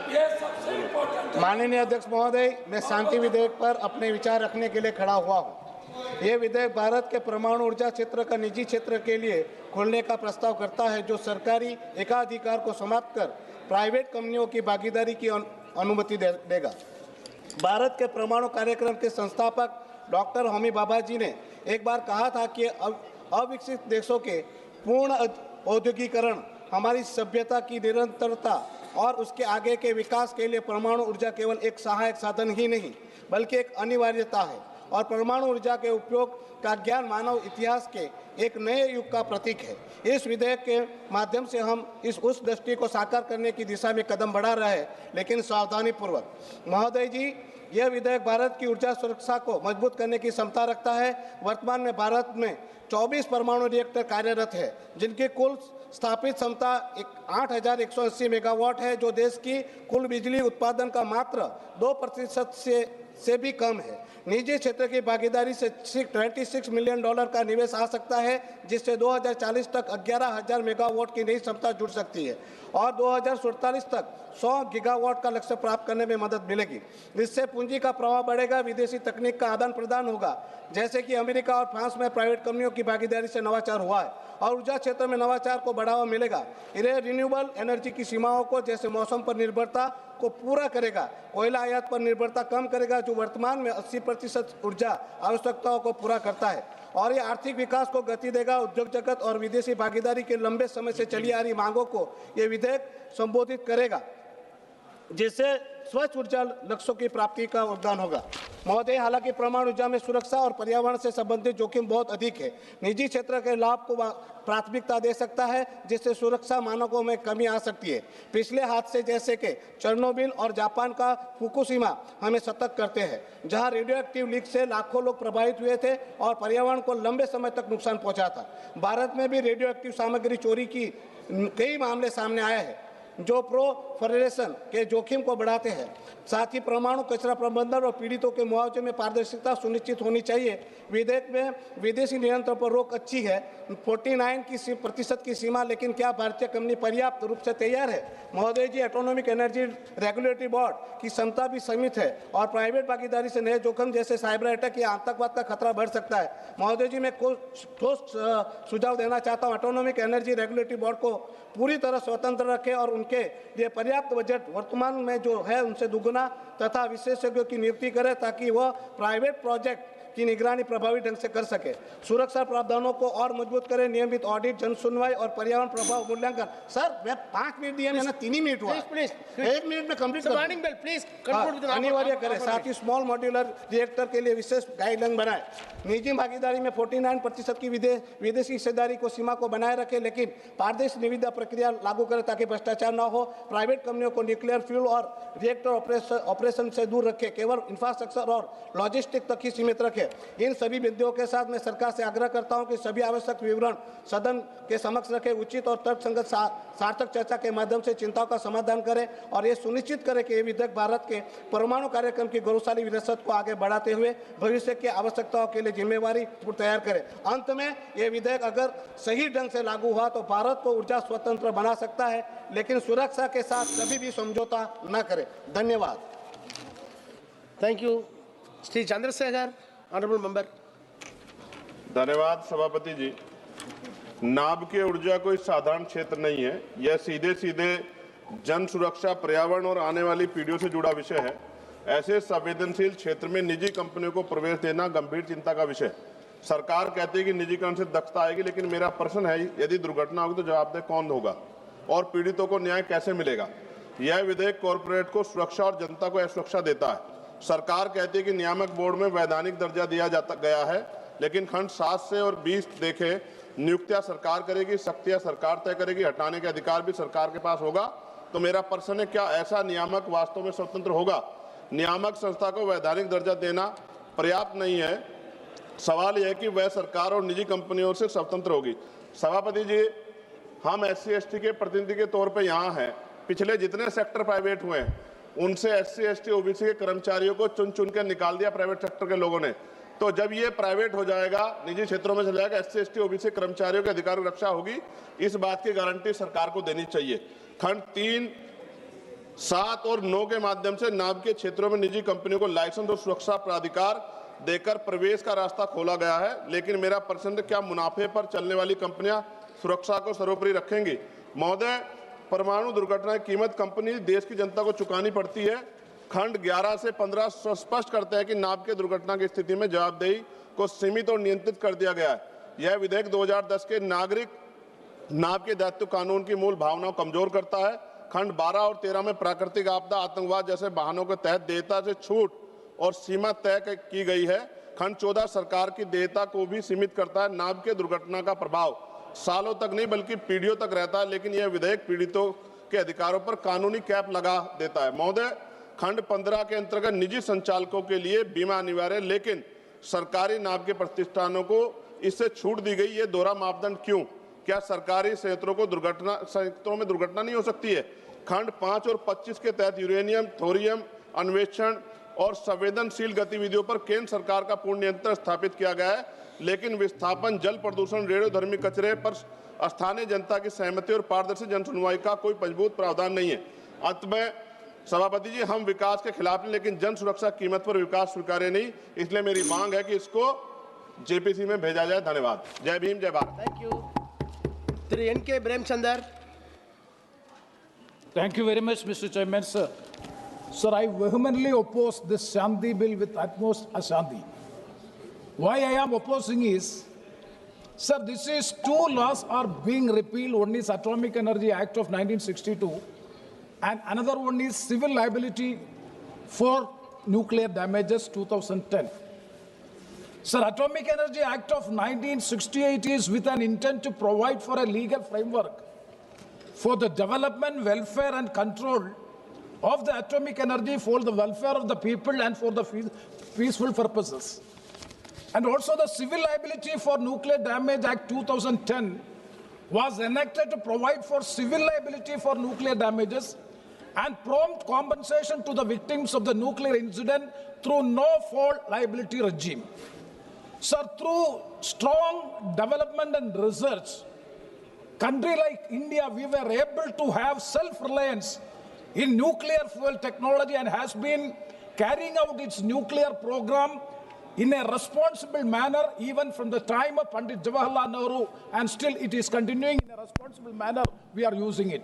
ये सबसे इम्पोर्टेंट। माननीय अध्यक्ष महोदय, मैं शांति विधेयक पर अपने विचार रखने के लिए खड़ा हुआ हूँ। ये विधेयक भारत के परमाणु ऊर्जा क्षेत्र का निजी क्षेत्र के लिए खोलने का प्रस्ताव करता है, जो सरकारी एकाधिकार को समाप्त कर प्राइवेट कंपनियों की भागीदारी की अनुमति देगा। भारत के परमाणु कार्यक्रम के संस्थापक डॉक्टर होमी भाभा जी ने एक बार कहा था कि अविकसित देशों के पूर्ण औद्योगिकीकरण हमारी सभ्यता की निरंतरता और उसके आगे के विकास के लिए परमाणु ऊर्जा केवल एक सहायक साधन ही नहीं बल्कि एक अनिवार्यता है, और परमाणु ऊर्जा के उपयोग का ज्ञान मानव इतिहास के एक नए युग का प्रतीक है। इस विधेयक के माध्यम से हम उस दृष्टि को साकार करने की दिशा में कदम बढ़ा रहे हैं, लेकिन सावधानी पूर्वक। महोदय जी, यह विधेयक भारत की ऊर्जा सुरक्षा को मजबूत करने की क्षमता रखता है। वर्तमान में भारत में 24 परमाणु रिएक्टर कार्यरत है, जिनकी कुल स्थापित क्षमता 8180 मेगावाट है, जो देश की कुल बिजली उत्पादन का मात्र 2% से से भी कम है। निजी क्षेत्र की भागीदारी से $26 मिलियन का निवेश आ सकता है, जिससे 2040 तक 11,000 मेगावाट की नई क्षमता जुड़ सकती है और 2047 तक 100 गीगावाट का लक्ष्य प्राप्त करने में मदद मिलेगी। इससे पूंजी का प्रवाह बढ़ेगा, विदेशी तकनीक का आदान प्रदान होगा, जैसे कि अमेरिका और फ्रांस में प्राइवेट कंपनियों की भागीदारी से नवाचार हुआ है और ऊर्जा क्षेत्र में नवाचार को बढ़ावा मिलेगा। यह रिन्यूएबल एनर्जी की सीमाओं को, जैसे मौसम पर निर्भरता को पूरा करेगा, कोयला आयात पर निर्भरता कम करेगा, जो वर्तमान में 80% ऊर्जा आवश्यकताओं को पूरा करता है, और ये आर्थिक विकास को गति देगा। उद्योग जगत और विदेशी भागीदारी के लंबे समय से चली आ रही मांगों को ये विधेयक संबोधित करेगा, जिससे स्वच्छ ऊर्जा लक्ष्यों की प्राप्ति का योगदान होगा। महोदय, हालांकि परमाणु ऊर्जा में सुरक्षा और पर्यावरण से संबंधित जोखिम बहुत अधिक है। निजी क्षेत्र के लाभ को प्राथमिकता दे सकता है, जिससे सुरक्षा मानकों में कमी आ सकती है। पिछले हादसे जैसे कि चेरनोबिल और जापान का फुकुशिमा हमें सतर्क करते हैं, जहां रेडियो एक्टिव लीक से लाखों लोग प्रभावित हुए थे और पर्यावरण को लंबे समय तक नुकसान पहुंचा था। भारत में भी रेडियो एक्टिव सामग्री चोरी की कई मामले सामने आए हैं, जो प्रोफरेशन के जोखिम को बढ़ाते हैं। साथ ही परमाणु कचरा प्रबंधन और पीड़ितों के मुआवजे में पारदर्शिता सुनिश्चित होनी चाहिए। विधेयक में विदेशी नियंत्रण पर रोक अच्छी है, 49% की सीमा, लेकिन क्या भारतीय कंपनी पर्याप्त रूप से तैयार है? महोदय जी, ऑटोनॉमिक एनर्जी रेगुलेटरी बोर्ड की क्षमता भी सीमित है और प्राइवेट भागीदारी से नए जोखिम जैसे साइबर अटैक या आतंकवाद का खतरा बढ़ सकता है। महोदय जी, मैं ठोस सुझाव देना चाहता हूँ, ऑटोनॉमिक एनर्जी रेगुलेटरी बोर्ड को पूरी तरह स्वतंत्र रखें और उनके लिए पर्याप्त बजट वर्तमान में जो है उनसे दुगुना तथा विशेषज्ञों की नियुक्ति करें, ताकि वह प्राइवेट प्रोजेक्ट की निगरानी प्रभावी ढंग से कर सके। सुरक्षा प्रावधानों को और मजबूत करें, नियमित ऑडिट, जन सुनवाई और पर्यावरण प्रभाव मूल्यांकन। सर, मैं 5 मिनट दिए, मैंने 3 ही मिनट हुआ, 1 मिनट में कंप्लीट अनिवार्य करें। साथ ही स्मॉल मॉड्यूलर रिएक्टर के लिए विशेष गाइडलाइन बनाए। निजी भागीदारी में 49% की विदेशी हिस्सेदारी को सीमा को बनाए रखें, लेकिन पारदर्शी निविदा प्रक्रिया लागू करें ताकि भ्रष्टाचार न हो। प्राइवेट कंपनियों को न्यूक्लियर फ्यूल और रिएक्टर ऑपरेशन से दूर रखें, केवल इंफ्रास्ट्रक्चर और लॉजिस्टिक तक ही सीमित रखें। इन सभी बिंदुओं के साथ मैं सरकार से आग्रह करता हूं कि सभी आवश्यक विवरण सदन के समक्ष रखें, उचित और तर्कसंगत सार्थक चर्चा के माध्यम से चिंताओं का समाधान करें और ये सुनिश्चित करें कि ये विधेयक भारत के परमाणु कार्यक्रम की गौरवशाली विरासत को आगे बढ़ाते हुए भविष्य की आवश्यकताओं के लिए जिम्मेवारी तैयार करें। अंत में ये विधेयक अगर सही ढंग से लागू हुआ तो भारत को ऊर्जा स्वतंत्र बना सकता है, लेकिन सुरक्षा के साथ कभी भी समझौता न करे। धन्यवाद। Thank you. Shri Chandrashekhar, honourable member. धन्यवाद सभापति जी। नाभिकीय ऊर्जा कोई साधारण क्षेत्र नहीं है, यह सीधे सीधे जन सुरक्षा, पर्यावरण और आने वाली पीढ़ियों से जुड़ा विषय है। ऐसे संवेदनशील क्षेत्र में निजी कंपनियों को प्रवेश देना गंभीर चिंता का विषय। सरकार कहती है कि निजीकरण से दक्षता आएगी, लेकिन मेरा प्रश्न है, यदि दुर्घटना होगी तो जवाबदेह कौन होगा और पीड़ितों को न्याय कैसे मिलेगा? यह विधेयक कॉरपोरेट को सुरक्षा और जनता को असुरक्षा देता है। सरकार कहती है कि नियामक बोर्ड में वैधानिक दर्जा दिया गया है, लेकिन खंड 7 से और 20 देखें, नियुक्तियां सरकार करेगी, सख्तियां सरकार तय करेगी, हटाने के अधिकार भी सरकार के पास होगा। तो मेरा प्रश्न है, क्या ऐसा नियामक वास्तव में स्वतंत्र होगा? नियामक संस्था को वैधानिक दर्जा देना पर्याप्त नहीं है। सवाल यह है कि वह सरकार और निजी कंपनियों से स्वतंत्र होगी। सभापति जी, हम SC/ST के प्रतिनिधि के तौर पर यहाँ हैं। पिछले जितने सेक्टर प्राइवेट हुए हैं उनसे SC/ST OBC के कर्मचारियों को चुन चुन कर निकाल दिया प्राइवेट सेक्टर के लोगों ने। तो जब ये प्राइवेट हो जाएगा, निजी क्षेत्रों में चला जाएगा, SC/ST OBC कर्मचारियों के अधिकारों की रक्षा होगी, इस बात की गारंटी सरकार को देनी चाहिए। खंड 3, 7 और 9 के माध्यम से नाभिकीय क्षेत्रों में निजी कंपनियों को लाइसेंस और सुरक्षा प्राधिकार देकर प्रवेश का रास्ता खोला गया है, लेकिन मेरा प्रश्न है, क्या मुनाफे पर चलने वाली कंपनियां सुरक्षा को सर्वोपरि रखेंगी? महोदय, परमाणु दुर्घटना की कीमत कंपनी देश की जनता को चुकानी पड़ती है। खंड 11 से 15 स्पष्ट करते हैं कि नाभिकीय दुर्घटना की स्थिति में जवाबदेही को सीमित और नियंत्रित कर दिया गया है। यह विधेयक 2010 के नागरिक नाभिकीय दायित्व कानून की मूल भावनाओं को कमजोर करता है। खंड 12 और 13 में प्राकृतिक आपदा, आतंकवाद जैसे वाहनों के तहत देयता से छूट और सीमा तय की गई है। खंड 14 सरकार की देयता को भी सीमित करता है। नाभिकीय दुर्घटना का प्रभाव सालों तक नहीं बल्कि पीढ़ियों तक रहता है, लेकिन यह विधेयक पीड़ितों के अधिकारों पर कानूनी कैप लगा देता है। महोदय, खंड 15 के अंतर्गत निजी संचालकों के लिए बीमा अनिवार्य है, लेकिन सरकारी नाभिकीय प्रतिष्ठानों को इससे छूट दी गई। ये दोहरा मापदंड क्यों? क्या सरकारी संयंत्रों में दुर्घटना नहीं हो सकती है? खंड 5 और 25 के तहत यूरेनियम, थोरियम अन्वेषण और संवेदनशील गतिविधियों पर केंद्र सरकार का पूर्ण नियंत्रण स्थापित किया गया है, लेकिन विस्थापन, जल प्रदूषण, रेडियोधर्मी कचरे पर स्थानीय जनता की सहमति और पारदर्शी जन सुनवाई का कोई मजबूत प्रावधान नहीं है। अंत में सभापति जी, हम विकास के खिलाफ नहीं, लेकिन जन सुरक्षा कीमत पर विकास स्वीकार्य नहीं, इसलिए मेरी मांग है कि इसको जेपीसी में भेजा जाए। धन्यवाद। जय भीम, जय Bharat. Thank you. Through N.K. Bremchandar. Thank you very much, Mr. Chairman, sir. Sir, I vehemently oppose this Shanti bill with utmost ashanti. Why I am opposing is, sir, this is two laws are being repealed. One is Atomic Energy Act of 1962, and another one is Civil Liability for Nuclear Damages 2010. Sir, Atomic Energy Act of 1968 is with an intent to provide for a legal framework for the development, welfare and control of the atomic energy for the welfare of the people and for the peaceful purposes. And also the Civil Liability for Nuclear Damage Act 2010 was enacted to provide for civil liability for nuclear damages and prompt compensation to the victims of the nuclear incident through no-fault liability regime. Sir, through strong development and research, country like India, we were able to have self-reliance in nuclear fuel technology and has been carrying out its nuclear program in a responsible manner even from the time of Pandit Jawaharlal Nehru, and still it is continuing in a responsible manner. We are using it.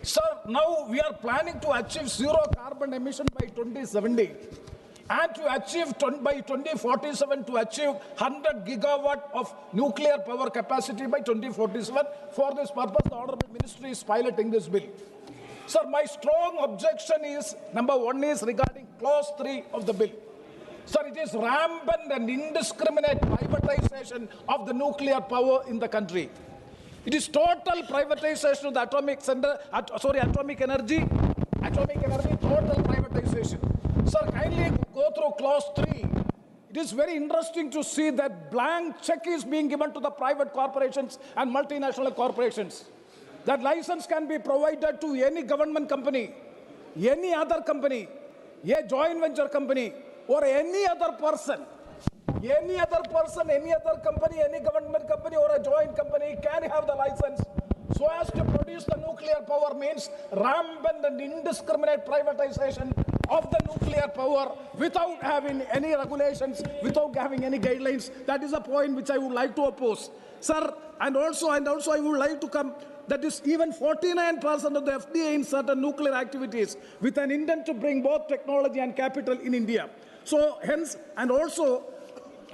Sir, now we are planning to achieve zero carbon emission by 2070 and to achieve by 2047 to achieve 100 gigawatt of nuclear power capacity by 2047. For this purpose, the Honorable Ministry is piloting this bill. Sir, my strong objection is, number one is regarding clause 3 of the bill. Sir, it is rampant and indiscriminate privatization of the nuclear power in the country. It is total privatization of the atomic energy, total privatization. Sir, kindly go through clause 3. It is very interesting to see that blank check is being given to the private corporations and multinational corporations. That license can be provided to any government company, any other company, a joint venture company, or any other person. Any other person, any other company, any government company or a joint company can have the license. So as to produce the nuclear power means rampant and indiscriminate privatization of the nuclear power without having any regulations, without having any guidelines. That is a point which I would like to oppose. Sir, and also I would like to come, that is even 49% of the FDI in certain nuclear activities with an intent to bring both technology and capital in India. So hence, and also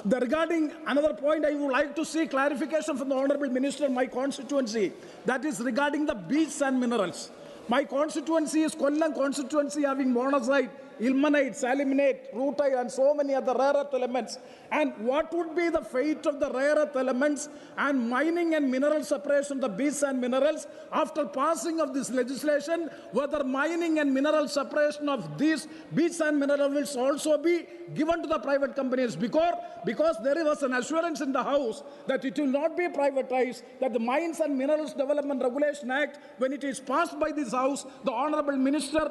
regarding another point, I would like to see clarification from the Honorable Minister in my constituency, that is regarding the beads and minerals. My constituency is Kollam constituency, having monazite, ilmenite, salinite, rutile and so many other rare earth elements. And what would be the fate of the rare earth elements and mining and mineral separation of the beads and minerals after passing of this legislation? Whether mining and mineral separation of these beads and minerals will also be given to the private companies, because there was an assurance in the House that it will not be privatized, that the Mines and Minerals Development Regulation Act, when it is passed by this House, the Honorable Minister